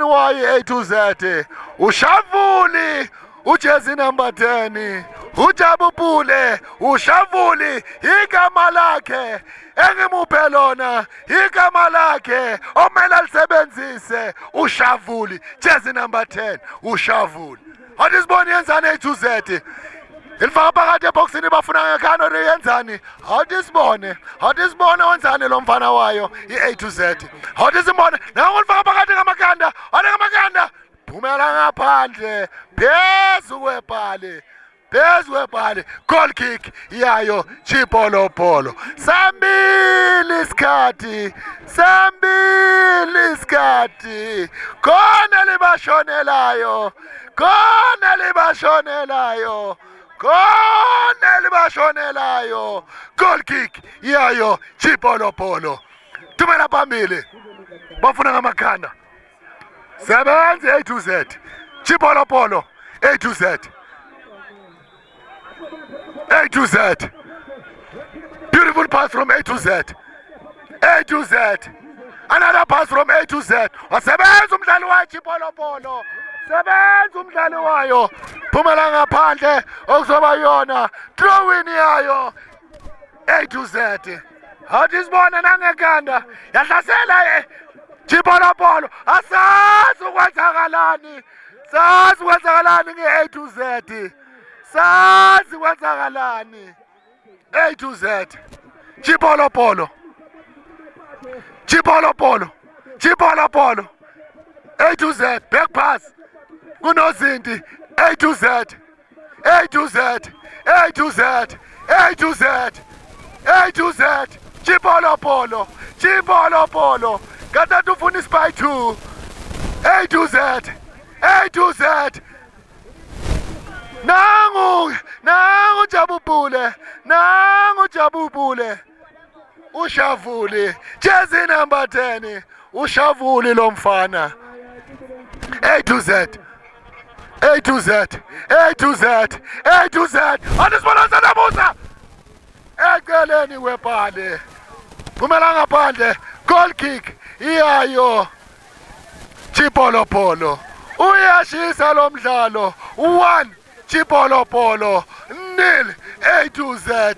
wayo A to Z. uShavuli ujersey number 10. Ujabupule uShavuli igama lakhe engimuphe lona, igama lakhe omele alisebenzise uShavuli jersey number 10 uShavuli. Hathi sibone yenzani A to Z. ilifaka phakathi eboxini bafuna ngekhano riyenzani awutisibone wenzani lo mfana wayo i-A to Z awutisibone nangu ulifaka phakathi ngamakanda ngamakanda phumela ngaphandle phezu kwebhali goal kick yayo Chipolopolo sambili isikhathi khona libashonelayo goal kick yayo Chipolopolo tumela phambili bafuna ngamakhanda sebenze A to Z Chipolopolo A to Z beautiful pass from A to Z another pass from A to Z wasebenza umdlali wayo Chipolopolo phumela ngaphandle okuzoba yona throw in yayo A to Z awutisibona nangekanda yahlasela Chipolopolo asazi ukwenzakalani nge-A to Z sazi kwenzakalani A to Z Chipolopolo A to Z back pass kunozinti A to Z Chipolopolo kathathu ufuna isipy 2 A to Z nangu Jabubule ushavuli jezi number 10 ushavuli lo mfana A to Z andisibonisa namusa eceleni webhali phumela ngaphandle goal kick iyayo Chipolopolo uyashisa lo mdlalo 1 Chipolopolo 0 A to Z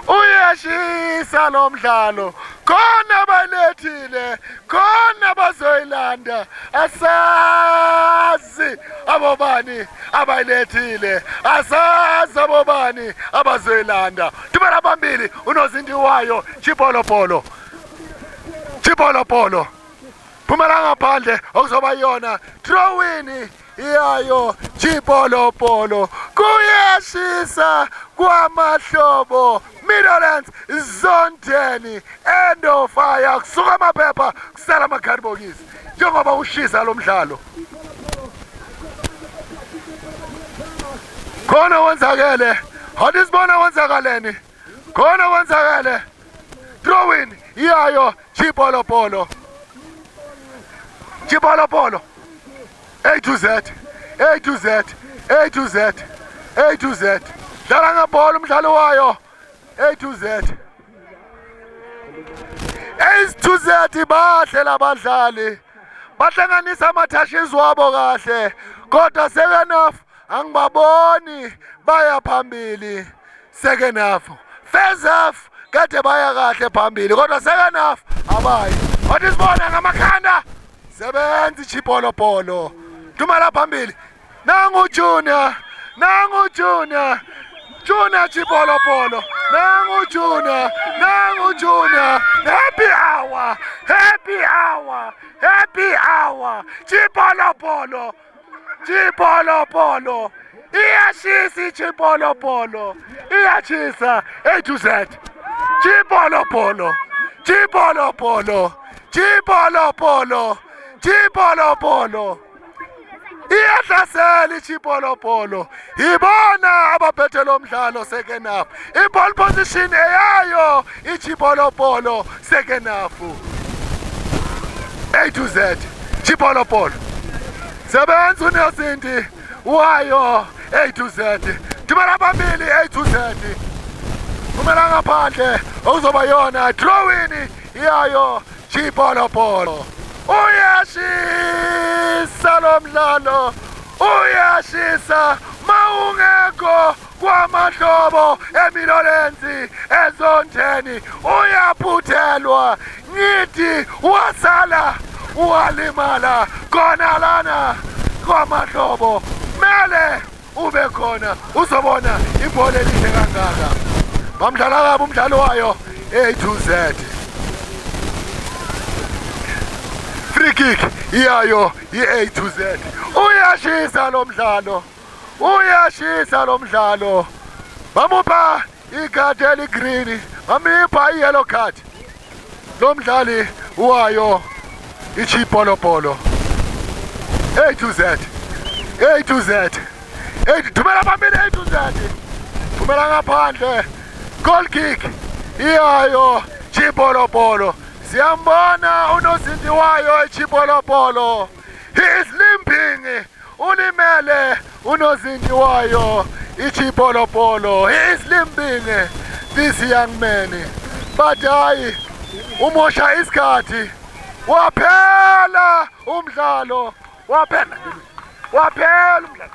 uyashisa lo mdlalo khona balethile khona bazoyilanda asazi abobani abayilethile asazi abobani abazoyilanda tumela phambili unozinti wayo Chipolopolo phumela ngaphandle okuzoba yona throw in yayo Chipolopolo kuyashisa kwamahlobo Middlelands zone 10 end of fire kusuka amaphepha kusala amakhadibokisi njengoba ushisa lo mdlalo khona wenzakele awutisibona wenzakaleni khona wenzakele throw in yayo Chipolopolo A to Z dlala ngebhola umdlalo wayo A to Z bahle labadlali bahlanganisa amathashes wabo kahle kodwa second half angibaboni baya phambili second half first half kade baya kahle phambili kodwa second half abayi awutisibona ngamakhanda sebenzi Chipolopolo tumela phambili nangu Junior Chipolopolo nangu Junior happy hour Chipolopolo iyashisa Chipolopolo iyashisa A to Z Chipolopolo iyahlasela Chipolopolo ibona abaphethe lo mdlalo second half i-ball position eyayo Chipolopolo second half A to Z Chipolopolo sebenza uNelsinti wayo A to Z tumela phambili A to Z kumela ngaphandle okuzoba yona throw in yayo Chipolopolo uyashisa lo mdlalo uyashisa mawungekho kwamahlobo eMiddlelands ezondeni uyaphuthelwa ngithi walimala khona lana kwamahlobo mele ube khona uzobona ibhola elihle kangaka. Bamdlala kabi umdlalo wayo A to Z. Free kick iyayo i-A to Z. Uyashisa lo mdlalo. Uyashisa lo mdlalo. Bamupha ikhadi eligreen, bamipha i-yellow card. Lo mdlali wayo ichipolopolo. A to Z. A to Z. Thumela phambili A to Z. Thumela ngaphandle. Goal kick. Iyayo chipolopolo. Siyambona unosindi wayo ichipolopolo. He is limping. Ulimele unosindi wayo ichipolopolo. He is limping, this young man. But hayi umosha isikhathi. Waphela umdlalo. Waphela umdlalo.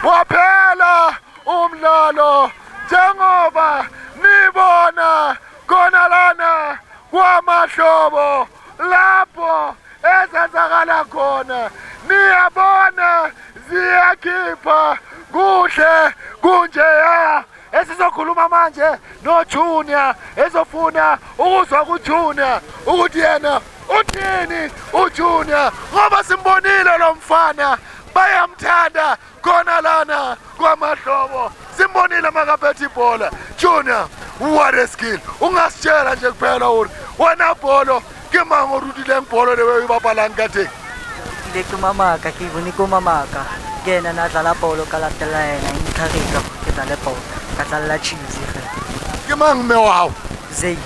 Waphela umdlalo. Njengoba nibona khona lana kwaMahlobo lapho ezenzakala khona, niyabona ziyakhipha kuhle kunjeya. Esizokhuluma manje no Junior, ezofuna ukuzwa kuJunior ukuthi yena uthini uJunior, ngoba simbonile lo mfana bayamthanda khona lana kwaMahlobo. Simbonile makaphethe ibhola. Junior, what a skill. Ungasitshela nje kuphela uri wena bholo ke mang o rutile bholo le we bapalang ka teng. Ile ke mamaka ke bone ko mamaka ke ena na dlala bolo ka latela ena inkharika ke dlala bolo ka dlala cheese Ke mang me wa hao? Zay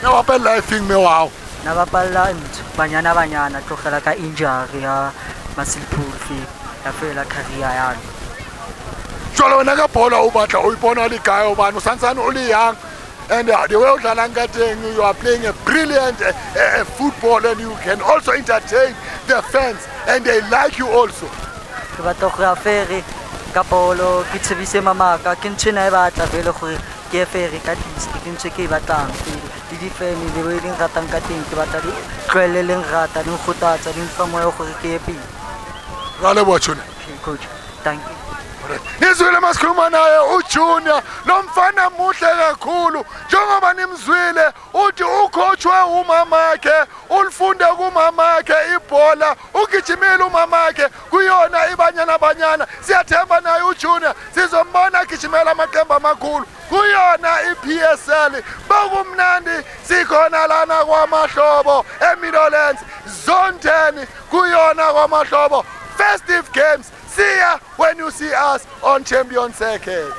Na wapela efing me wa hao. na bapalla ntho banyana tlogela ka injury ya Masilpulfi ya fela career yana. Jwale wena ka bhola o batla o ipona le kae hobane o santsane o le young, and the way o dlalang ka teng, you are playing a brilliant football, and you can also entertain the fans and they like you also. Ke batla go ya fere ka bolo ke tsebise mamaka ke ntshena e batla vele gore ke fere ka district ke ntse ke batlang le di family le leng ratang ka teng ke batla di tlwele leng rata di nkgotatsa di mfa moya gore ke ye pele. Ra le botshone. Coach, thank you. Nizwile masikhuluma naye uJunior, lo mfana muhle kakhulu. Njengoba nimzwile uthi ucoachwe umamakhe, ulifunde kumamakhe ibhola, ugijimile umamakhe kuyona ibanyana. Siyathemba naye uJunior sizombona gijimela amaqembu amakhulu kuyona iPSL. Bakumnandi sikhona lana kwaMahlobo eMidlands Zone 10 kuyona kwaMahlobo. Festive games. See ya when you see us on Champion Circuit.